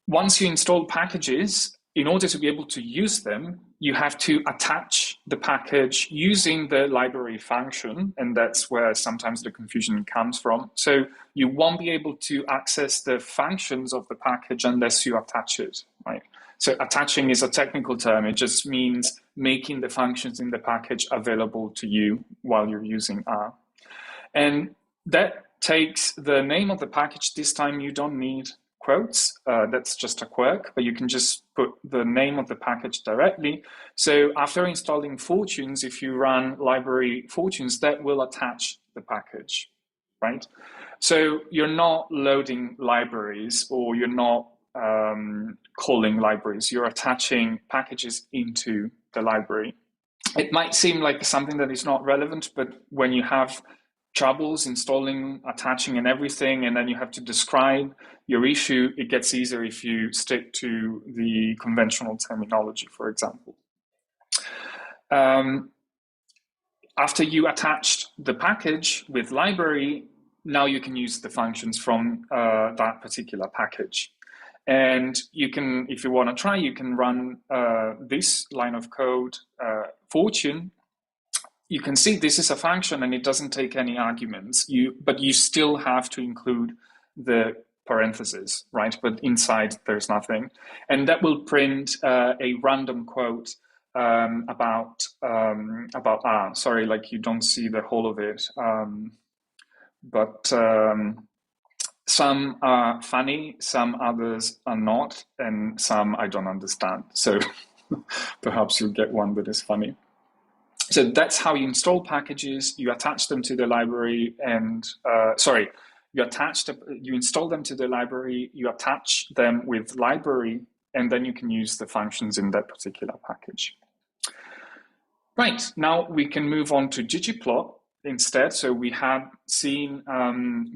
Once you install packages, in order to be able to use them, you have to attach the package using the library function, and that's where sometimes the confusion comes from. So you won't be able to access the functions of the package unless you attach it, right? So attaching is a technical term. It just means making the functions in the package available to you while you're using R. And that takes the name of the package. This time you don't need quotes, that's just a quirk, but you can just put the name of the package directly. So after installing Fortunes, if you run library Fortunes, that will attach the package, right? So you're not loading libraries, or you're not calling libraries, you're attaching packages into the library. It might seem like something that is not relevant, but when you have troubles installing, attaching, and everything, and then you have to describe your issue, it gets easier if you stick to the conventional terminology, for example. After you attached the package with library, now you can use the functions from that particular package. And you can, if you want to try, you can run this line of code, Fortune. You can see this is a function and it doesn't take any arguments, but you still have to include the parentheses, right? But inside there's nothing. And that will print a random quote about R. Sorry, like you don't see the whole of it. But some are funny, some others are not, and some I don't understand. So perhaps you'll get one that is funny. So that's how you install packages. You attach them to the library, and you install them to the library, you attach them with library, and then you can use the functions in that particular package. Right, now we can move on to ggplot instead. So we have seen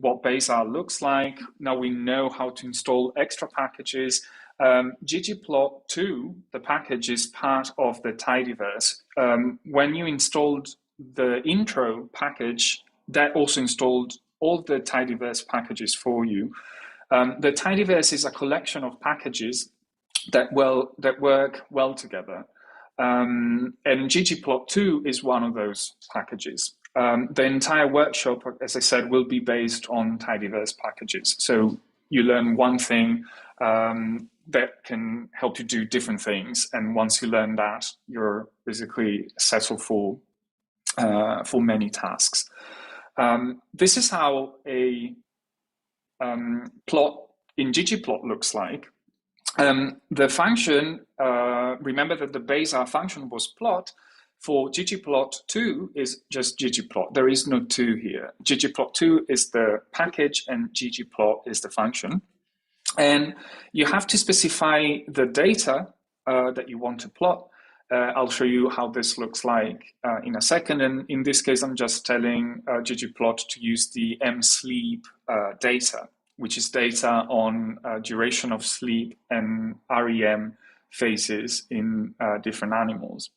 what base R looks like. Now we know how to install extra packages. ggplot2, the package, is part of the tidyverse. When you installed the intRo package, that also installed all the tidyverse packages for you. The tidyverse is a collection of packages that work well together. And ggplot2 is one of those packages. The entire workshop, as I said, will be based on tidyverse packages. So you learn one thing that can help you do different things, and once you learn that, you're basically settled for many tasks. This is how a plot in ggplot looks like. The function, remember that the base R function was plot. For ggplot2 is just ggplot. There is no 2 here. ggplot2 is the package and ggplot is the function. And you have to specify the data that you want to plot. I'll show you how this looks like in a second. And in this case, I'm just telling ggplot to use the mSleep data, which is data on duration of sleep and REM phases in different animals.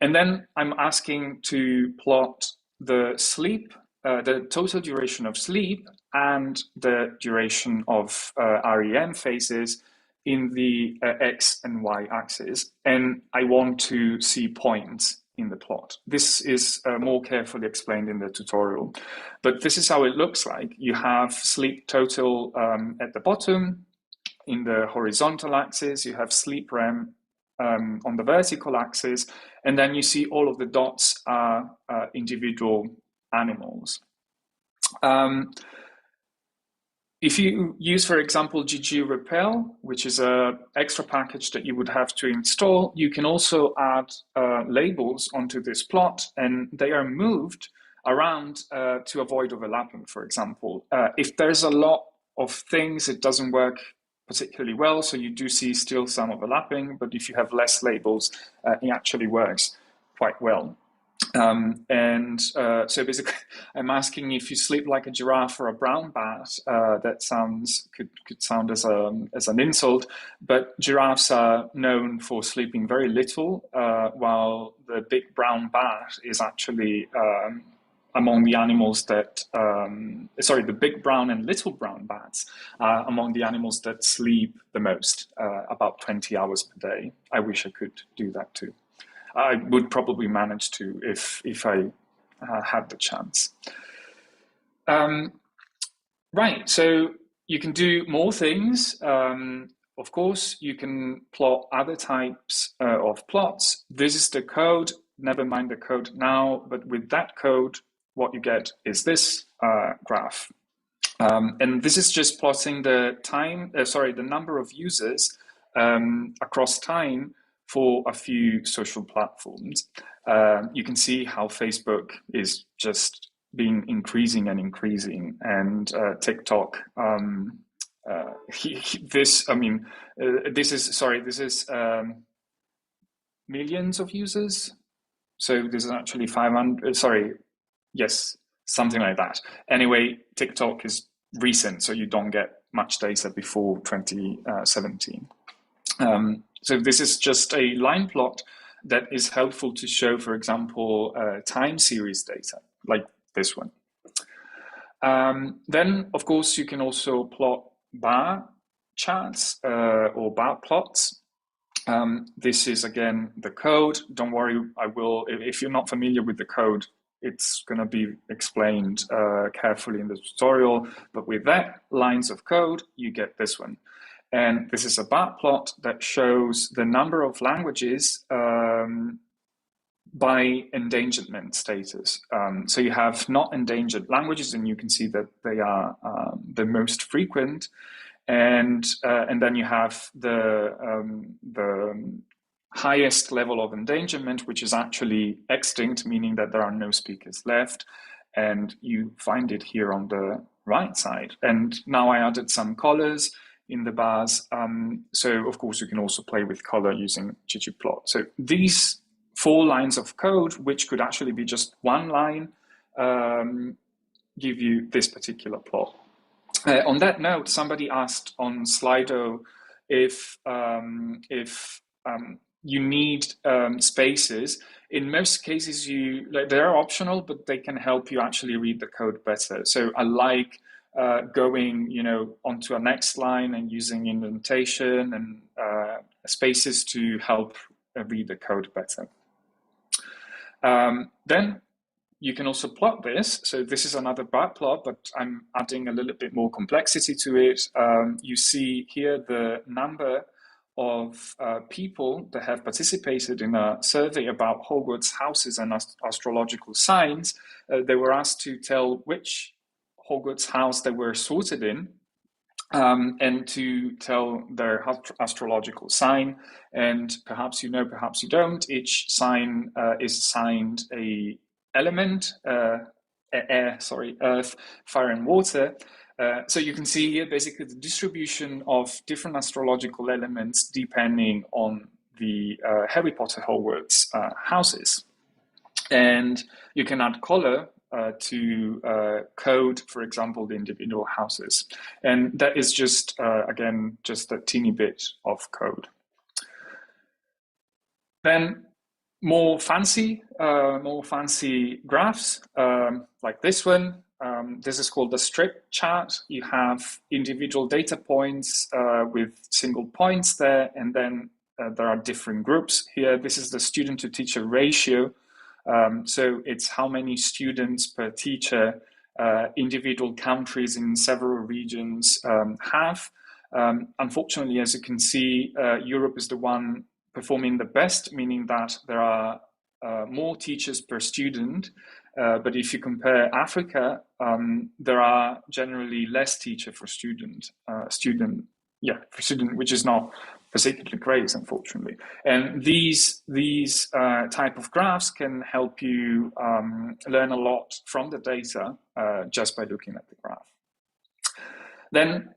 And then I'm asking to plot the sleep, the total duration of sleep and the duration of REM phases in the X and Y axis, and I want to see points in the plot. This is more carefully explained in the tutorial, but this is how it looks like. You have sleep total at the bottom. In the horizontal axis, you have sleep REM on the vertical axis, and then you see all of the dots are individual animals. If you use, for example, GG Repel, which is an extra package that you would have to install, you can also add labels onto this plot, and they are moved around to avoid overlapping, for example. If there's a lot of things, it doesn't work particularly well, so you do see still some overlapping, but if you have less labels, it actually works quite well. So basically, I'm asking if you sleep like a giraffe or a brown bat. That could sound as an insult, but giraffes are known for sleeping very little, while the big brown bat is actually among the animals that the big brown and little brown bats are among the animals that sleep the most, about 20 hours per day. I wish I could do that too. I would probably manage to if I had the chance. Right, so you can do more things. Of course, you can plot other types of plots. This is the code. Never mind the code now, but with that code, what you get is this graph. And this is just plotting the the number of users across time for a few social platforms. You can see how Facebook is just been increasing and increasing, and TikTok. This is millions of users. So this is actually 500. Sorry, yes, something like that. Anyway, TikTok is recent, so you don't get much data before 2017. So this is just a line plot that is helpful to show, for example, time series data, like this one. Then, of course, you can also plot bar charts or bar plots. This is, again, the code. Don't worry, if you're not familiar with the code, it's going to be explained carefully in the tutorial. But with that lines of code, you get this one. And this is a bar plot that shows the number of languages by endangerment status. So you have not endangered languages, and you can see that they are the most frequent. And then you have the highest level of endangerment, which is actually extinct, meaning that there are no speakers left. And you find it here on the right side. And now I added some colors in the bars. So of course you can also play with color using ggplot. So these 4 lines of code, which could actually be just one line, give you this particular plot. On that note, somebody asked on Slido if you need spaces. In most cases, they're optional, but they can help you actually read the code better. So I like going, onto a next line and using indentation and spaces to help read the code better. Then you can also plot this. So this is another bar plot, but I'm adding a little bit more complexity to it. You see here the number of people that have participated in a survey about Hogwarts houses and astrological signs. They were asked to tell which Hogwarts house they were sorted in, and to tell their astrological sign. And perhaps you know, perhaps you don't, each sign is assigned a element, earth, fire and water. So you can see here basically the distribution of different astrological elements depending on the Harry Potter Hogwarts houses. And you can add color to code, for example, the individual houses. And that is just, again, just a teeny bit of code. Then more fancy graphs, like this one. this is called the strip chart. You have individual data points with single points there, and then there are different groups here. This is the student to teacher ratio. So it's how many students per teacher individual countries in several regions have. Unfortunately, as you can see, Europe is the one performing the best, meaning that there are more teachers per student. But if you compare Africa, there are generally less teacher for student, which is not particularly great, unfortunately. And these type of graphs can help you learn a lot from the data just by looking at the graph. Then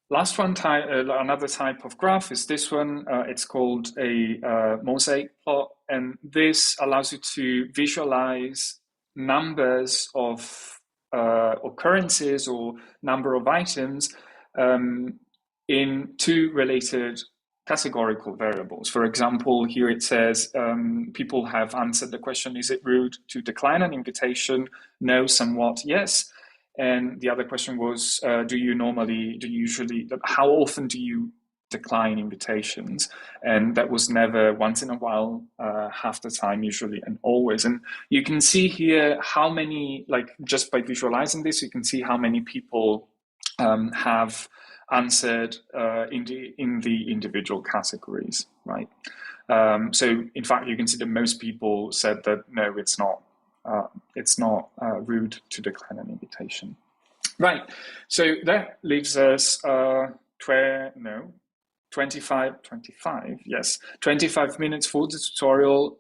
last one another type of graph is this one. It's called a mosaic plot, and this allows you to visualize numbers of occurrences or number of items in two related categorical variables. For example, here it says people have answered the question, is it rude to decline an invitation? No, somewhat, yes. And the other question was, how often do you decline invitations? And that was never once in a while, half the time, usually, and always. And you can see here how many, like just by visualizing this, you can see how many people have answered in the individual categories, right? So in fact, you can see that most people said that no, it's not rude to decline an invitation. Right, so that leaves us 25 minutes for the tutorial.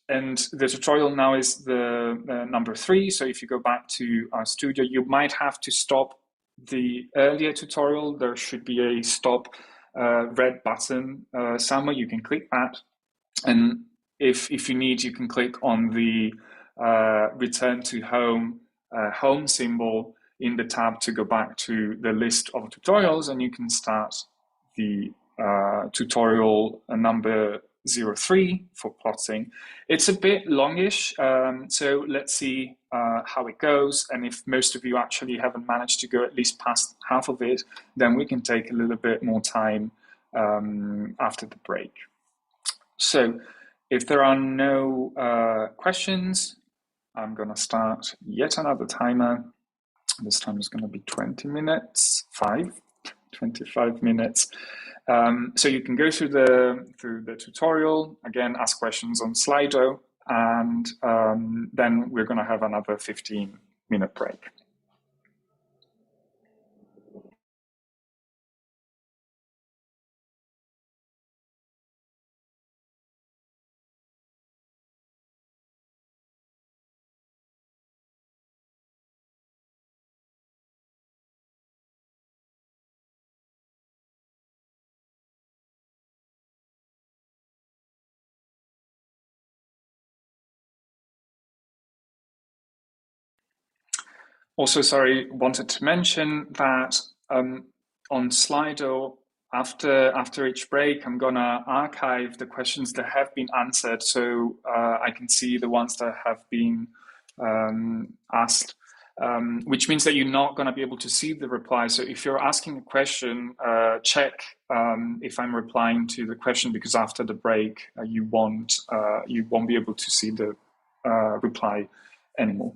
And the tutorial now is the number 3. So if you go back to our studio, you might have to stop the earlier tutorial. There should be a stop red button somewhere. You can click that. And if you need, you can click on the return to home symbol in the tab to go back to the list of tutorials, and you can start the tutorial number 03 for plotting. It's a bit longish, so let's see how it goes. And if most of you actually haven't managed to go at least past half of it, then we can take a little bit more time after the break. So if there are no questions, I'm going to start yet another timer. This time is going to be 20 minutes, 25 minutes. So you can go through the tutorial, again, ask questions on Slido, and then we're going to have another 15-minute break. Also, sorry, wanted to mention that on Slido, after each break, I'm gonna archive the questions that have been answered, so I can see the ones that have been asked, which means that you're not gonna be able to see the reply. So if you're asking a question, check if I'm replying to the question, because after the break, you won't be able to see the reply anymore.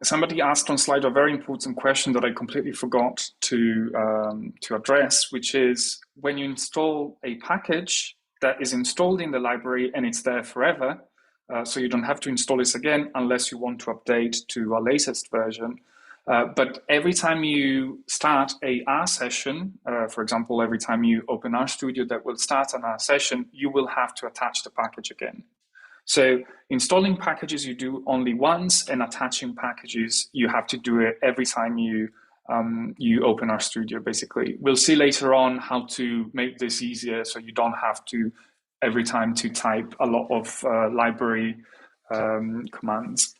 Somebody asked on slide a very important question that I completely forgot to address, which is when you install a package that is installed in the library and it's there forever, so you don't have to install this again unless you want to update to a latest version. But every time you start a R session, for example, every time you open RStudio that will start an R session, you will have to attach the package again. So installing packages you do only once, and attaching packages you have to do it every time you open RStudio. Basically, we'll see later on how to make this easier, so you don't have to every time to type a lot of library commands.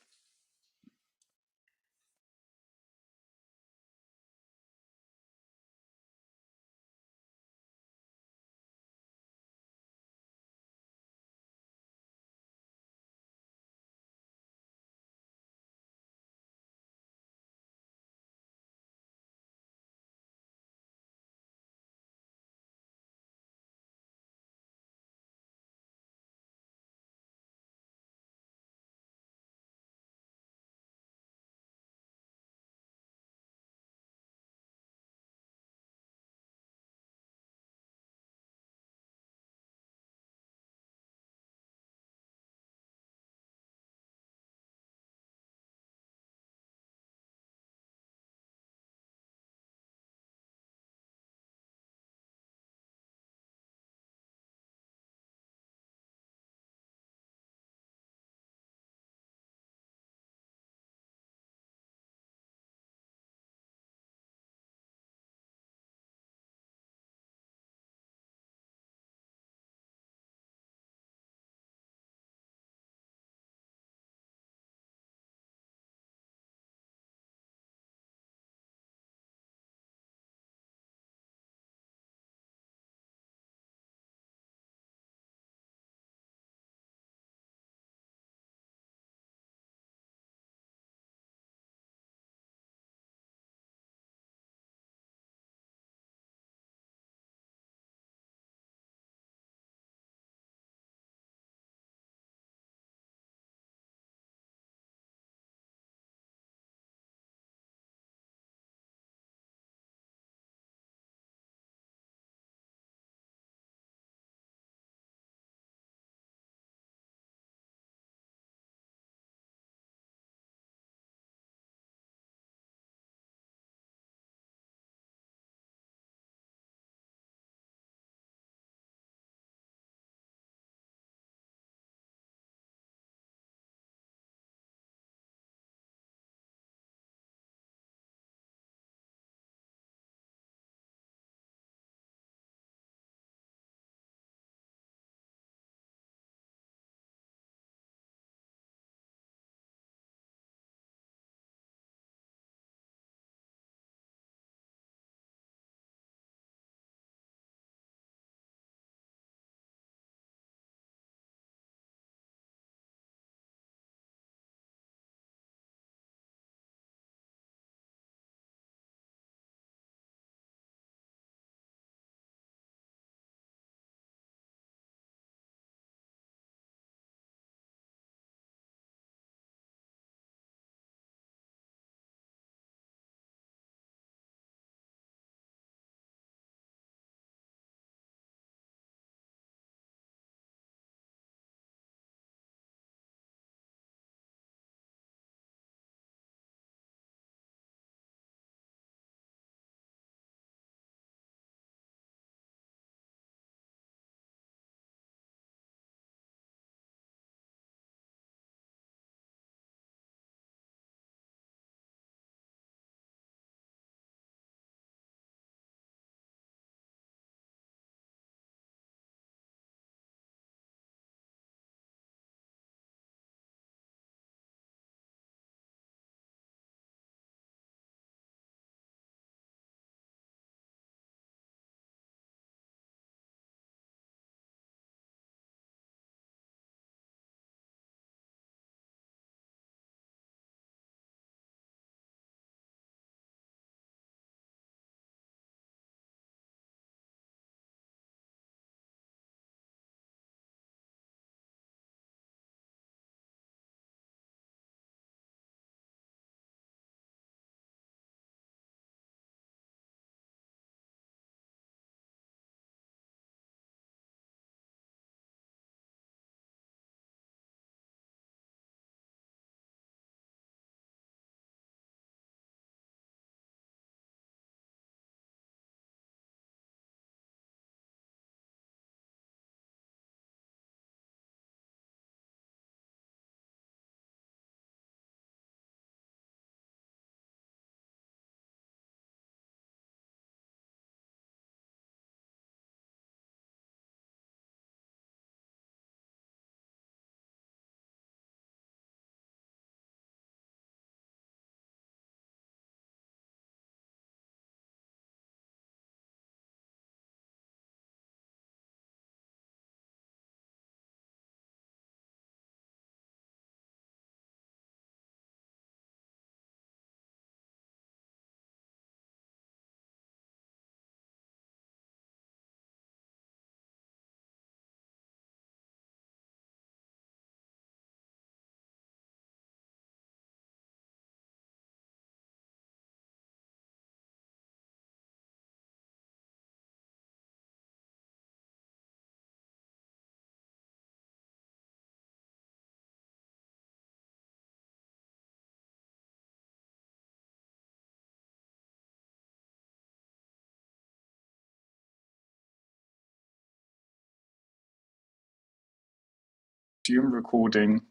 resume recording.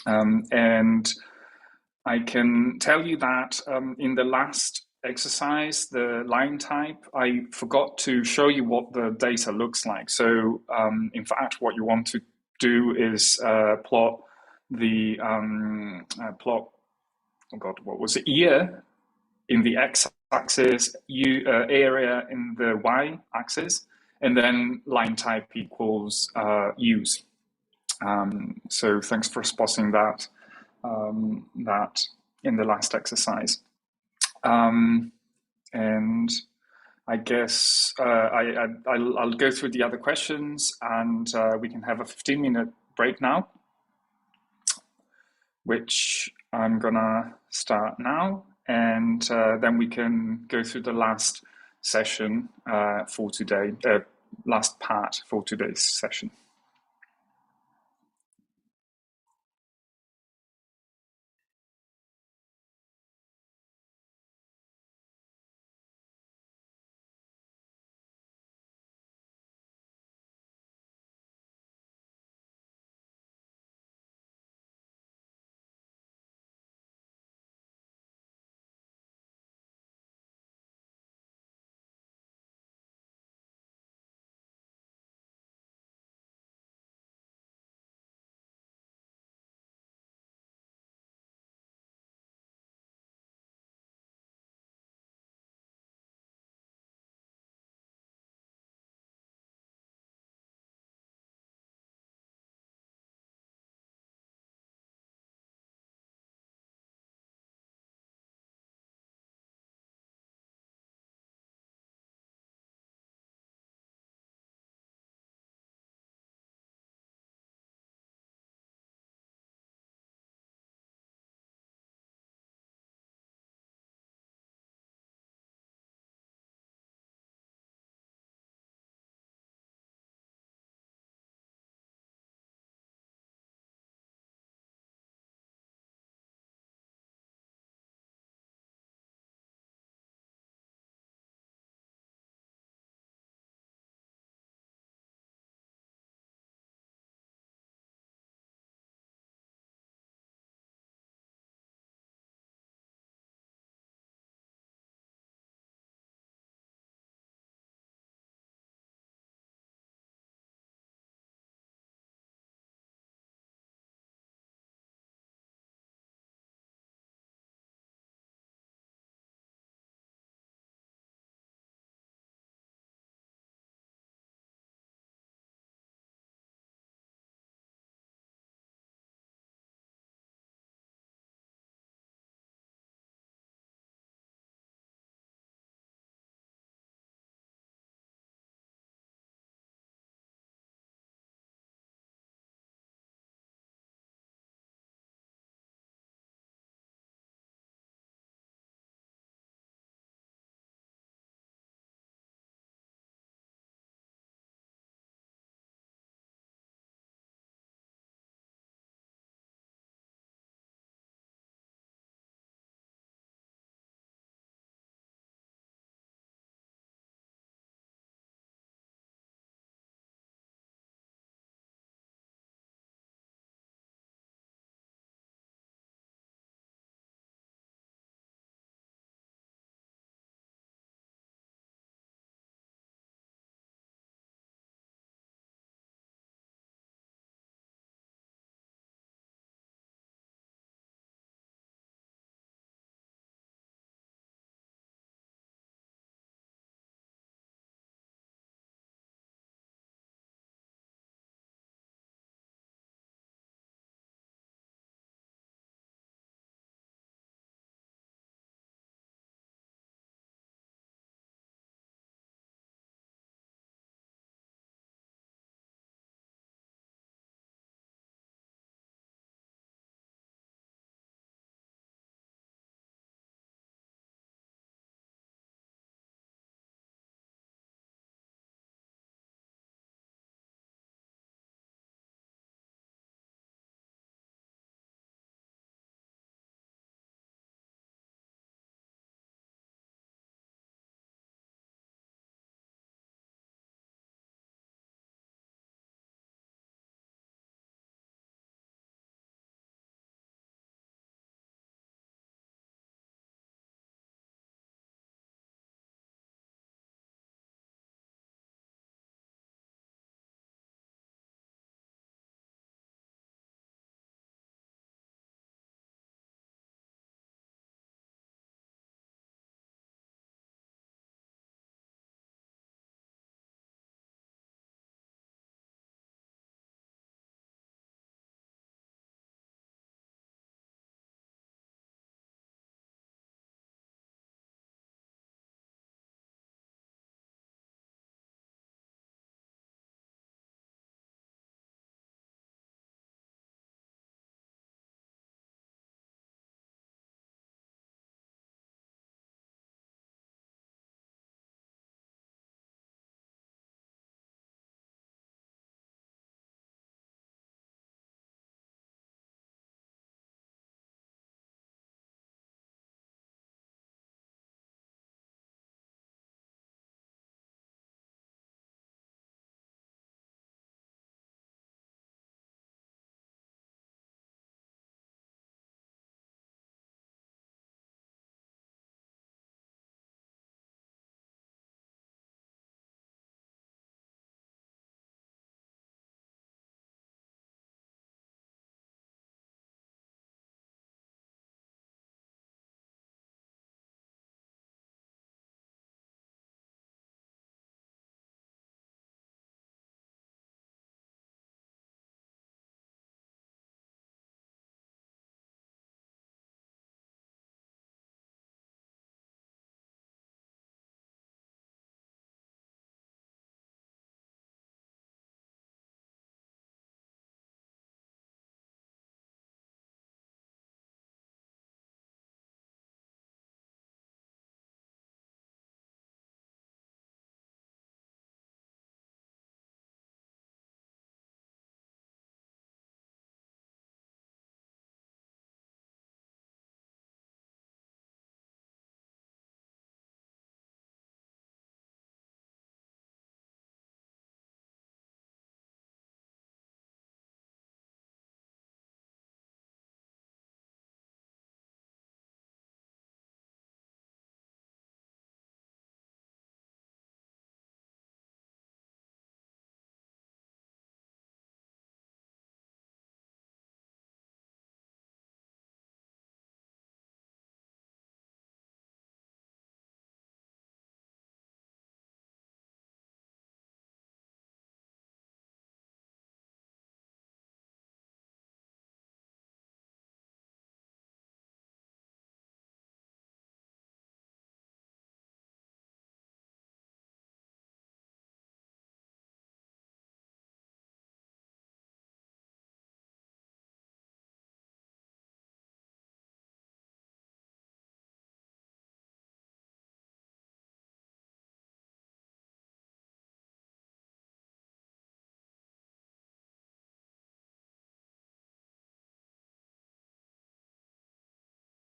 And I can tell you that in the last exercise, the line type, I forgot to show you what the data looks like. So in fact, what you want to do is plot the oh God, what was it? Year in the x-axis, area in the y-axis, and then line type equals use. So thanks for spotting that that in the last exercise. And I guess I'll go through the other questions, and we can have a 15-minute break now, which I'm gonna start now, and then we can go through the last session for today, last part for today's session.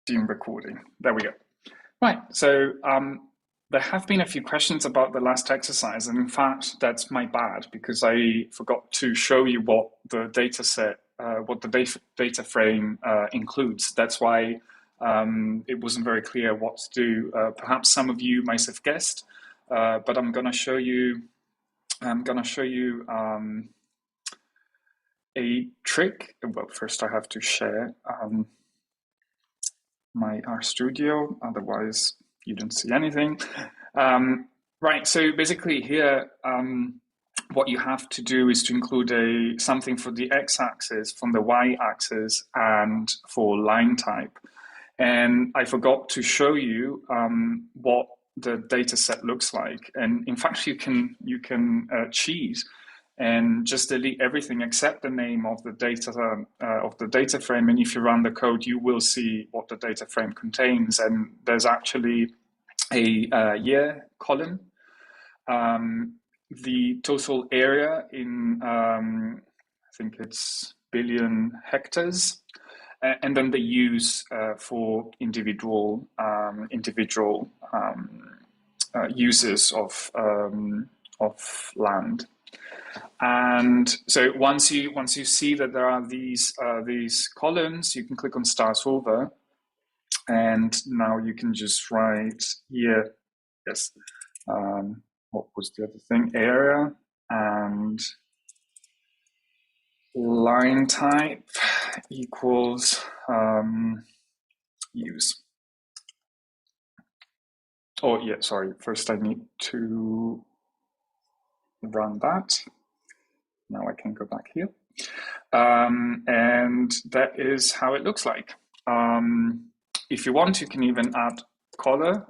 Resume recording. There we go. Right, so there have been a few questions about the last exercise, and in fact, that's my bad because I forgot to show you what the data set, what the data frame includes. That's why it wasn't very clear what to do. Perhaps some of you might have guessed, but I'm going to show you. A trick. Well, first I have to share my RStudio, otherwise you don't see anything. Right, so basically here, what you have to do is to include something for the x-axis, from the y-axis, and for line type. And I forgot to show you what the data set looks like. And in fact, you can cheat and just delete everything except the name of the data frame. And if you run the code, you will see what the data frame contains. And there's actually a year column, the total area in I think it's billion hectares, and then the use for individual uses of land. And so once you see that there are these columns, you can click on Start Over, and now you can just write here. Yes. What was the other thing? Area and line type equals use. Oh yeah, sorry. First I need to run that. Now I can go back here. And that is how it looks like. If you want, you can even add color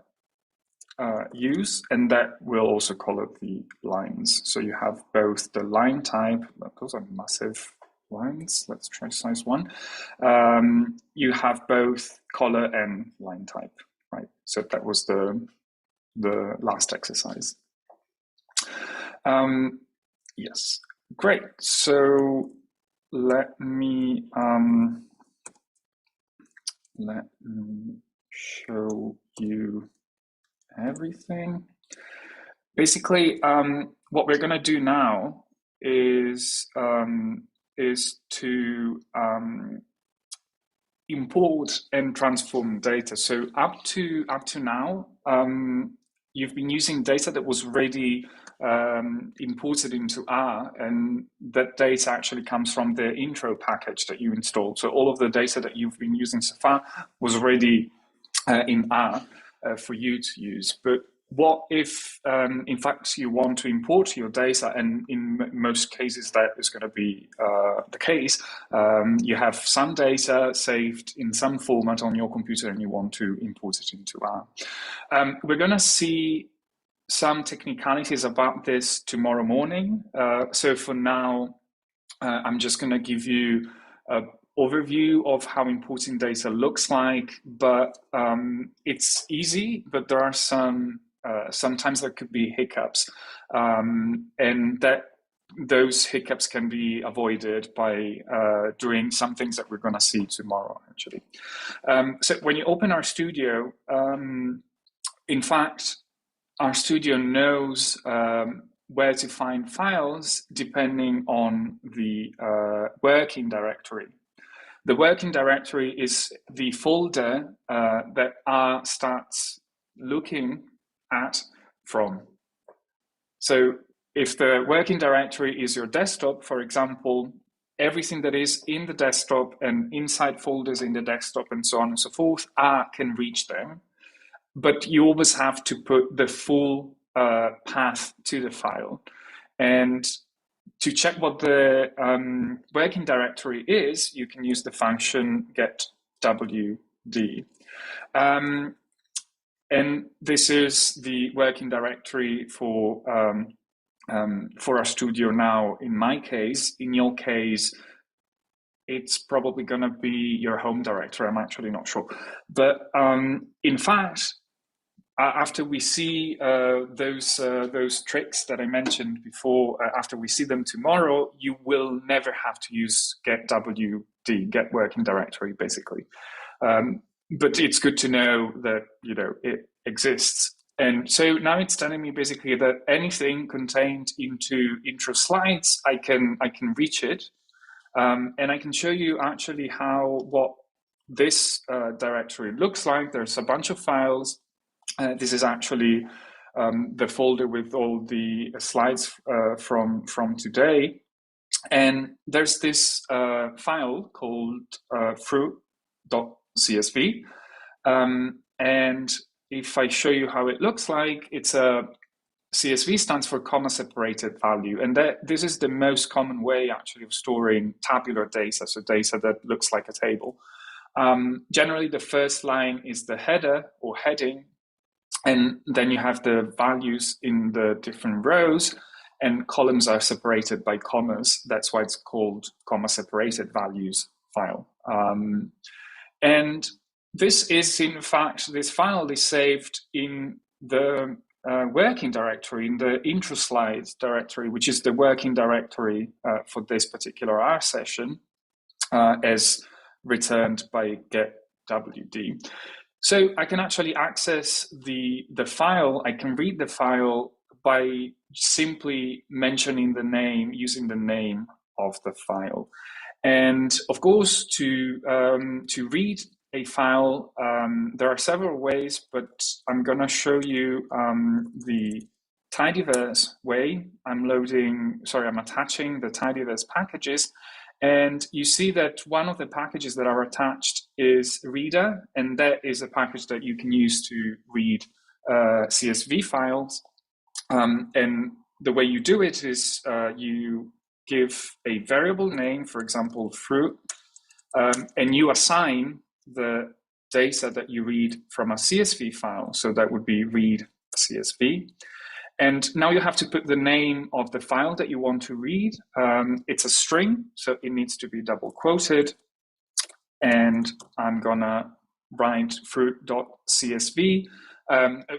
use, and that will also color the lines. So you have both the line type, those are massive lines, let's try size 1. You have both color and line type, right? So that was the last exercise. Yes, great. So let me show you everything. Basically, what we're going to do now is to import and transform data. So up to now, you've been using data that was already imported into R, and that data actually comes from the intRo package that you installed. So all of the data that you've been using so far was already in R for you to use. But what if, in fact, you want to import your data, and in most cases that is going to be the case, you have some data saved in some format on your computer and you want to import it into R. We're going to see some technicalities about this tomorrow morning. So for now, I'm just going to give you an overview of how importing data looks like, but it's easy, but there are sometimes there could be hiccups, and those hiccups can be avoided by doing some things that we're going to see tomorrow, actually. So when you open RStudio, in fact, RStudio knows where to find files depending on the working directory. The working directory is the folder that R starts looking at from. So if the working directory is your desktop, for example, everything that is in the desktop and inside folders in the desktop and so on and so forth, R can reach them. But you always have to put the full path to the file. And to check what the working directory is, you can use the function getWD. And this is the working directory for RStudio now, in my case. In your case, it's probably going to be your home directory. I'm actually not sure. But in fact, after we see those tricks that I mentioned before, after we see them tomorrow, you will never have to use getWD, get working directory, basically. but it's good to know that, you know, it exists. And so now it's telling me basically that anything contained into intro slides, I can reach it. And I can show you actually what this directory looks like. There's a bunch of files. This is actually the folder with all the slides from today. And there's this file called fruit.csv. And if I show you how it looks like, it's a CSV stands for comma separated value. And this is the most common way actually of storing tabular data, so data that looks like a table. Generally, the first line is the header or heading, and then you have the values in the different rows, and columns are separated by commas. That's why it's called comma separated values file. And this is, in fact, this file is saved in the working directory, in the intro slides directory, which is the working directory for this particular R session, as returned by getwd. So I can actually access the file. I can read the file by simply mentioning the name, using the name of the file. And of course, to read a file, there are several ways, but I'm going to show you the data-viz way. I'm attaching the data-viz packages. And you see that one of the packages that are attached is Reader, and that is a package that you can use to read CSV files. And the way you do it is you give a variable name, for example, fruit, and you assign the data that you read from a CSV file. So that would be read CSV. And now you have to put the name of the file that you want to read. It's a string, so it needs to be double quoted. And I'm gonna write fruit.csv.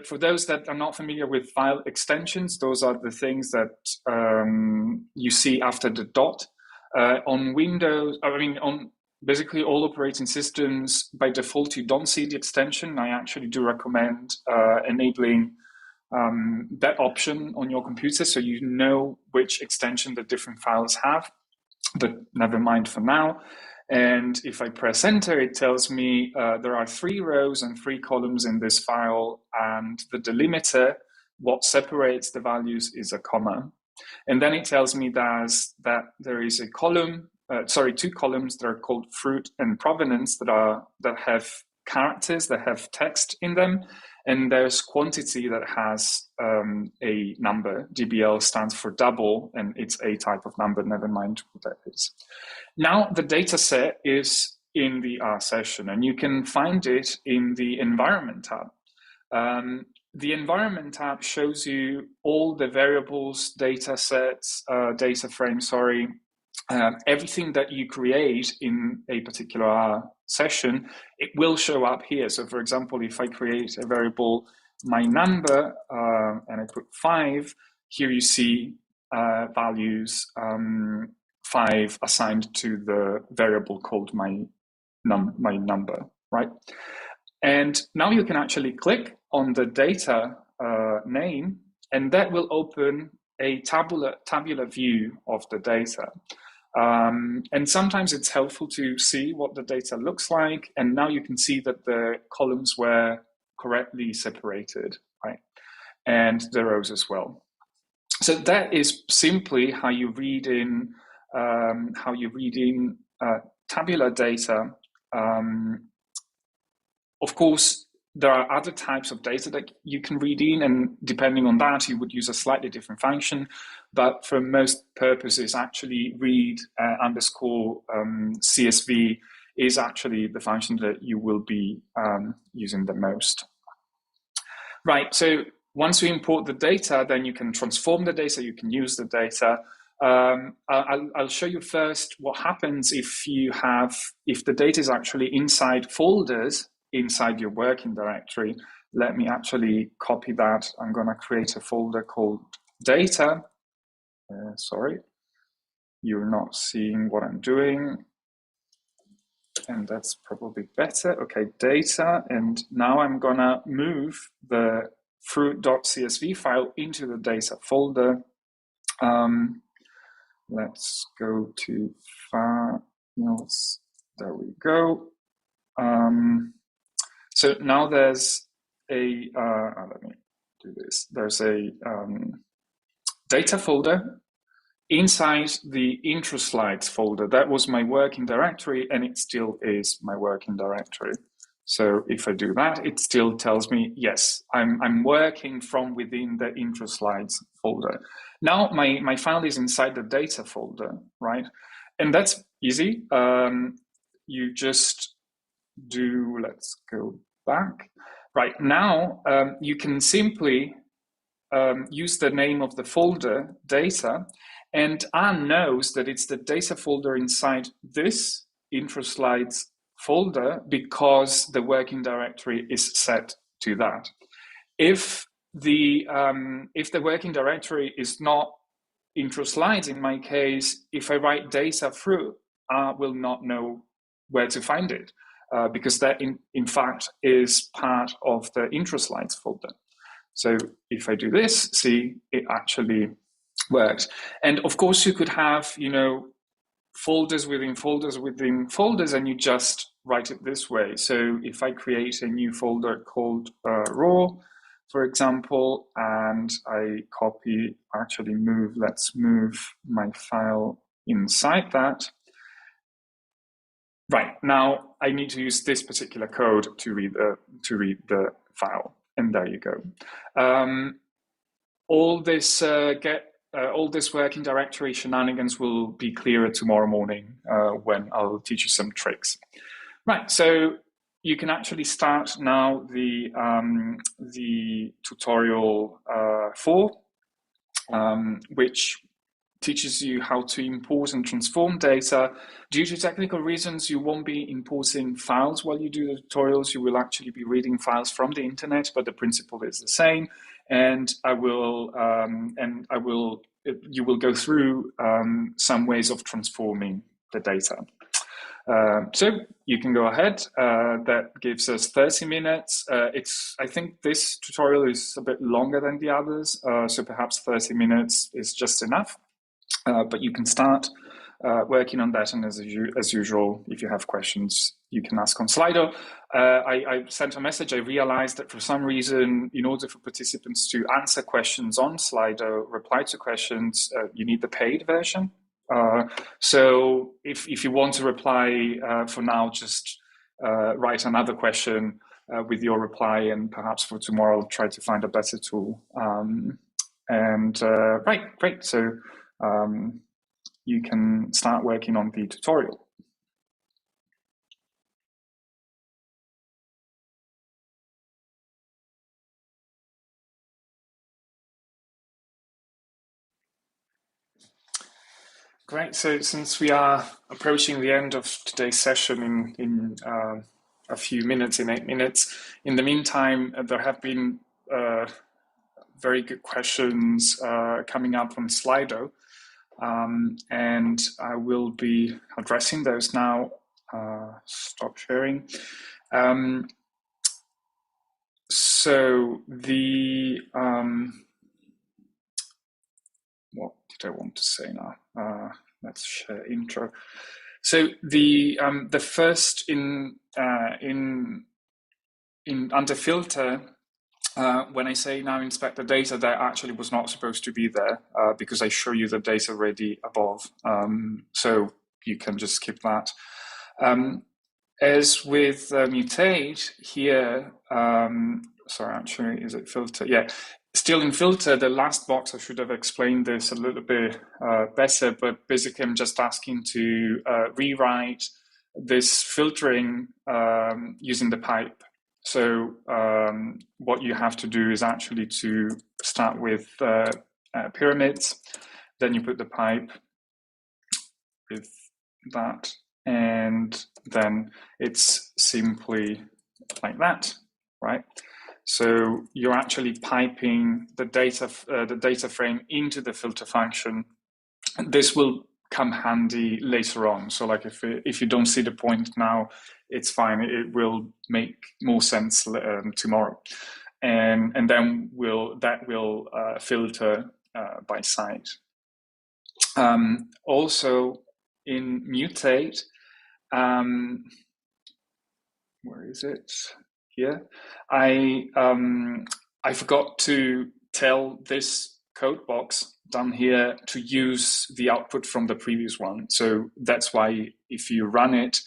For those that are not familiar with file extensions, those are the things that you see after the dot. On Windows, on basically all operating systems, by default, you don't see the extension. I actually do recommend enabling that option on your computer so you know which extension the different files have, but never mind for now. And if I press enter, it tells me there are 3 rows and 3 columns in this file, and the delimiter, what separates the values, is a comma. And then it tells me that there is a column, 2 columns that are called fruit and provenance that have characters, that have text in them. And there's quantity that has a number. DBL stands for double, and it's a type of number, never mind what that is. Now the data set is in the R session, and you can find it in the environment tab. The environment tab shows you all the variables, data sets, data frames, everything that you create in a particular R session, it will show up here. So for example, if I create a variable, my number, and I put 5, here you see values 5 assigned to the variable called my number, right? And now you can actually click on the data name, and that will open a tabular view of the data. And sometimes it's helpful to see what the data looks like. And now you can see that the columns were correctly separated, right? And the rows as well. So that is simply how you read in tabular data. Of course, there are other types of data that you can read in, and depending on that, you would use a slightly different function. But for most purposes, actually read underscore CSV is actually the function that you will be using the most. Right, so once you import the data, then you can transform the data, you can use the data. I'll show you first what happens if the data is actually inside folders inside your working directory. Let me actually copy that. I'm going to create a folder called data. Sorry, you're not seeing what I'm doing. and that's probably better. Okay, data, and now I'm gonna move the fruit.csv file into the data folder. Let's go to files. There we go. So now there's a, let me do this. There's a data folder inside the intro slides folder. That was my working directory, and it still is my working directory. So if I do that, it still tells me, yes, I'm working from within the intro slides folder. Now my file is inside the data folder, right? And that's easy. You just do, let's go back. Right now, you can simply use the name of the folder, data, and Anne knows that it's the data folder inside this intro slides folder because the working directory is set to that. If the working directory is not intro slides, in my case, if I write data through, I will not know where to find it because that in fact is part of the intro slides folder. So if I do this, see, it actually works. And of course, you could have, folders within folders within folders, and you just write it this way. So if I create a new folder called raw, for example, and I copy, let's move my file inside that. Right, now I need to use this particular code to read the file. And there you go. All this working directory shenanigans will be clearer tomorrow morning when I'll teach you some tricks. Right, so you can actually start now the tutorial 4, which teaches you how to import and transform data. Due to technical reasons, you won't be importing files while you do the tutorials. You will actually be reading files from the internet, but the principle is the same. And you will go through some ways of transforming the data. So you can go ahead. That gives us 30 minutes. I think this tutorial is a bit longer than the others, so perhaps 30 minutes is just enough. But you can start working on that, and as usual, if you have questions, you can ask on Slido. I sent a message. I realized that for some reason, in order for participants to answer questions on Slido, reply to questions, you need the paid version. So if you want to reply for now, just write another question with your reply, and perhaps for tomorrow, I'll try to find a better tool. Right, great. So you can start working on the tutorial. Great, so since we are approaching the end of today's session in a few minutes, in 8 minutes, in the meantime, there have been very good questions coming up on Slido. And I will be addressing those now. Stop sharing. So what did I want to say now? Let's share intro. So the first under filter. When I say now inspect the data, that actually was not supposed to be there because I show you the data already above. So you can just skip that. As with mutate here, sorry, actually, is it filter? Yeah, still in filter, the last box, I should have explained this a little bit better, but basically I'm just asking to rewrite this filtering using the pipe. So what you have to do is actually to start with pyramids, then you put the pipe with that, and then it's simply like that, right? So you're actually piping the data frame into the filter function. This will come handy later on. So like if you don't see the point now, it's fine. It will make more sense tomorrow, and then that will filter by site. Also in mutate, where is it? Here, I forgot to tell this code box down here to use the output from the previous one. So that's why if you run it,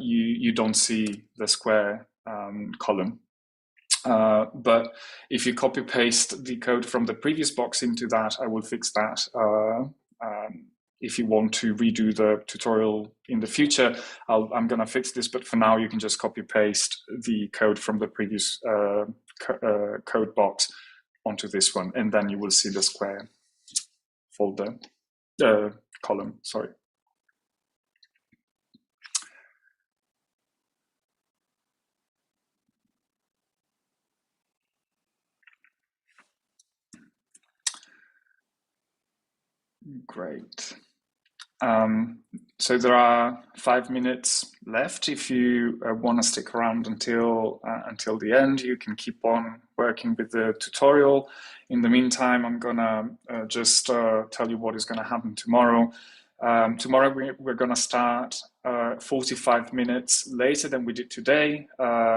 you don't see the square column. But if you copy paste the code from the previous box into that, I will fix that. If you want to redo the tutorial in the future, I'm going to fix this, but for now you can just copy paste the code from the previous code box onto this one, and then you will see the square folder column, sorry. Great. So there are 5 minutes left. If you want to stick around until the end, you can keep on working with the tutorial. In the meantime, I'm gonna just tell you what is going to happen tomorrow. Tomorrow we're going to start 45 minutes later than we did today.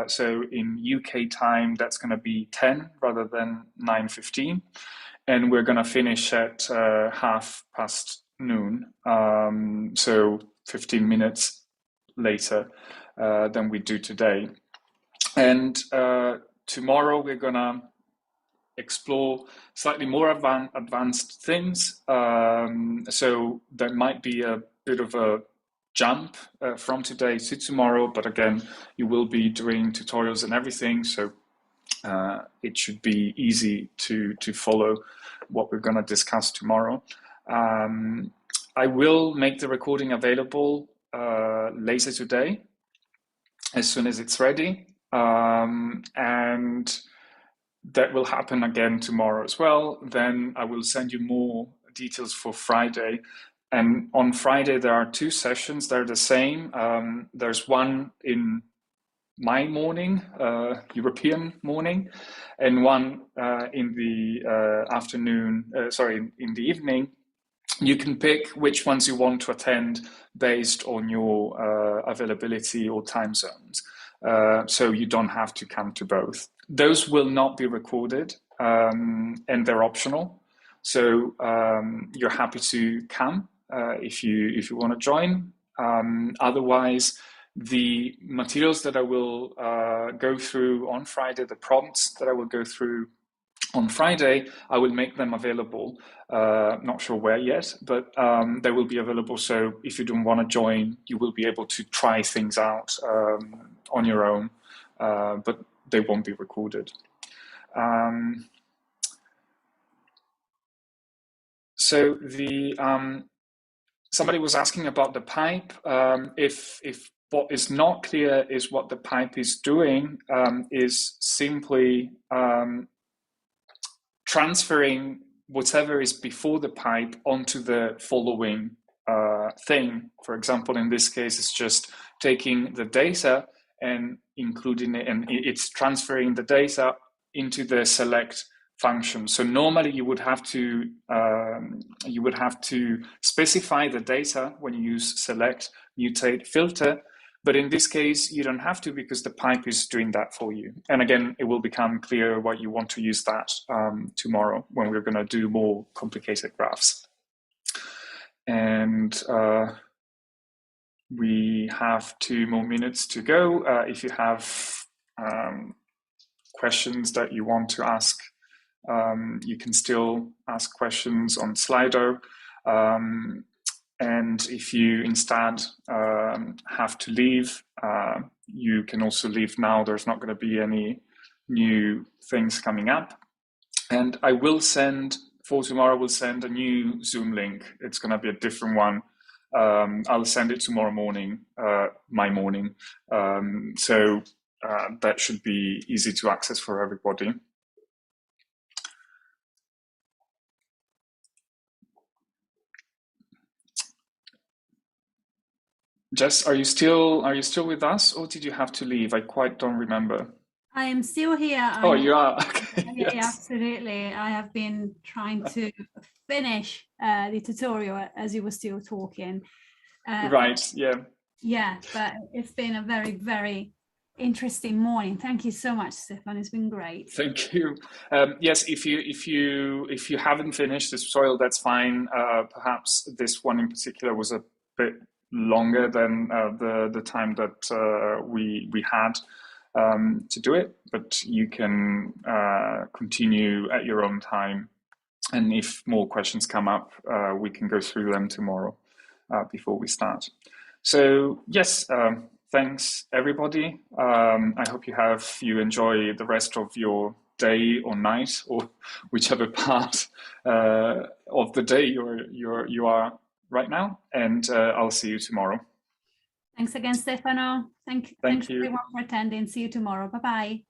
So in UK time, that's going to be 10 rather than 9:15. And we're going to finish at noon, so 15 minutes later than we do today. And tomorrow we're going to explore slightly more advanced things. So there might be a bit of a jump from today to tomorrow, but again, you will be doing tutorials and everything, so it should be easy to follow what we're going to discuss tomorrow. I will make the recording available later today, as soon as it's ready, and that will happen again tomorrow as well. Then I will send you more details for Friday. And on Friday, there are 2 sessions. They're the same. There's one in my morning, European morning, and one in the afternoon, in the evening. You can pick which ones you want to attend based on your availability or time zones. So you don't have to come to both. Those will not be recorded, and they're optional. So you're happy to come if you want to join. Otherwise, the materials that I will go through on Friday, the prompts that I will go through on Friday, I will make them available. Not sure where yet, but they will be available. So if you don't want to join, you will be able to try things out on your own, but they won't be recorded. So somebody was asking about the pipe. If what is not clear is what the pipe is doing, is simply transferring whatever is before the pipe onto the following thing. For example, in this case, it's just taking the data and including it, and it's transferring the data into the select function. So normally you would have to specify the data when you use select, mutate, filter. But in this case, you don't have to, because the pipe is doing that for you. And again, it will become clear why you want to use that tomorrow when we're going to do more complicated graphs. And we have 2 more minutes to go. If you have questions that you want to ask, you can still ask questions on Slido. And if you instead have to leave, you can also leave now. There's not going to be any new things coming up. And I will send, for tomorrow, we'll send a new Zoom link. It's going to be a different one. I'll send it tomorrow morning, my morning. So that should be easy to access for everybody. Jess, are you still with us, or did you have to leave? I quite don't remember. I am still here. Oh, you are. Okay. Yeah, yeah, Yes. absolutely. I have been trying to finish the tutorial as you were still talking. Right. Yeah. Yeah, but it's been a very, very interesting morning. Thank you so much, Stefan. It's been great. Thank you. Yes, if you haven't finished this tutorial, that's fine. Perhaps this one in particular was a bit longer than the time that we had to do it, but you can continue at your own time. And if more questions come up, we can go through them tomorrow before we start. So yes, thanks everybody. I hope you enjoy the rest of your day or night, or whichever part of the day you are right now. And I'll see you tomorrow. Thanks again, Stefano. Thanks Thank you. everyone for attending. See you tomorrow. Bye bye.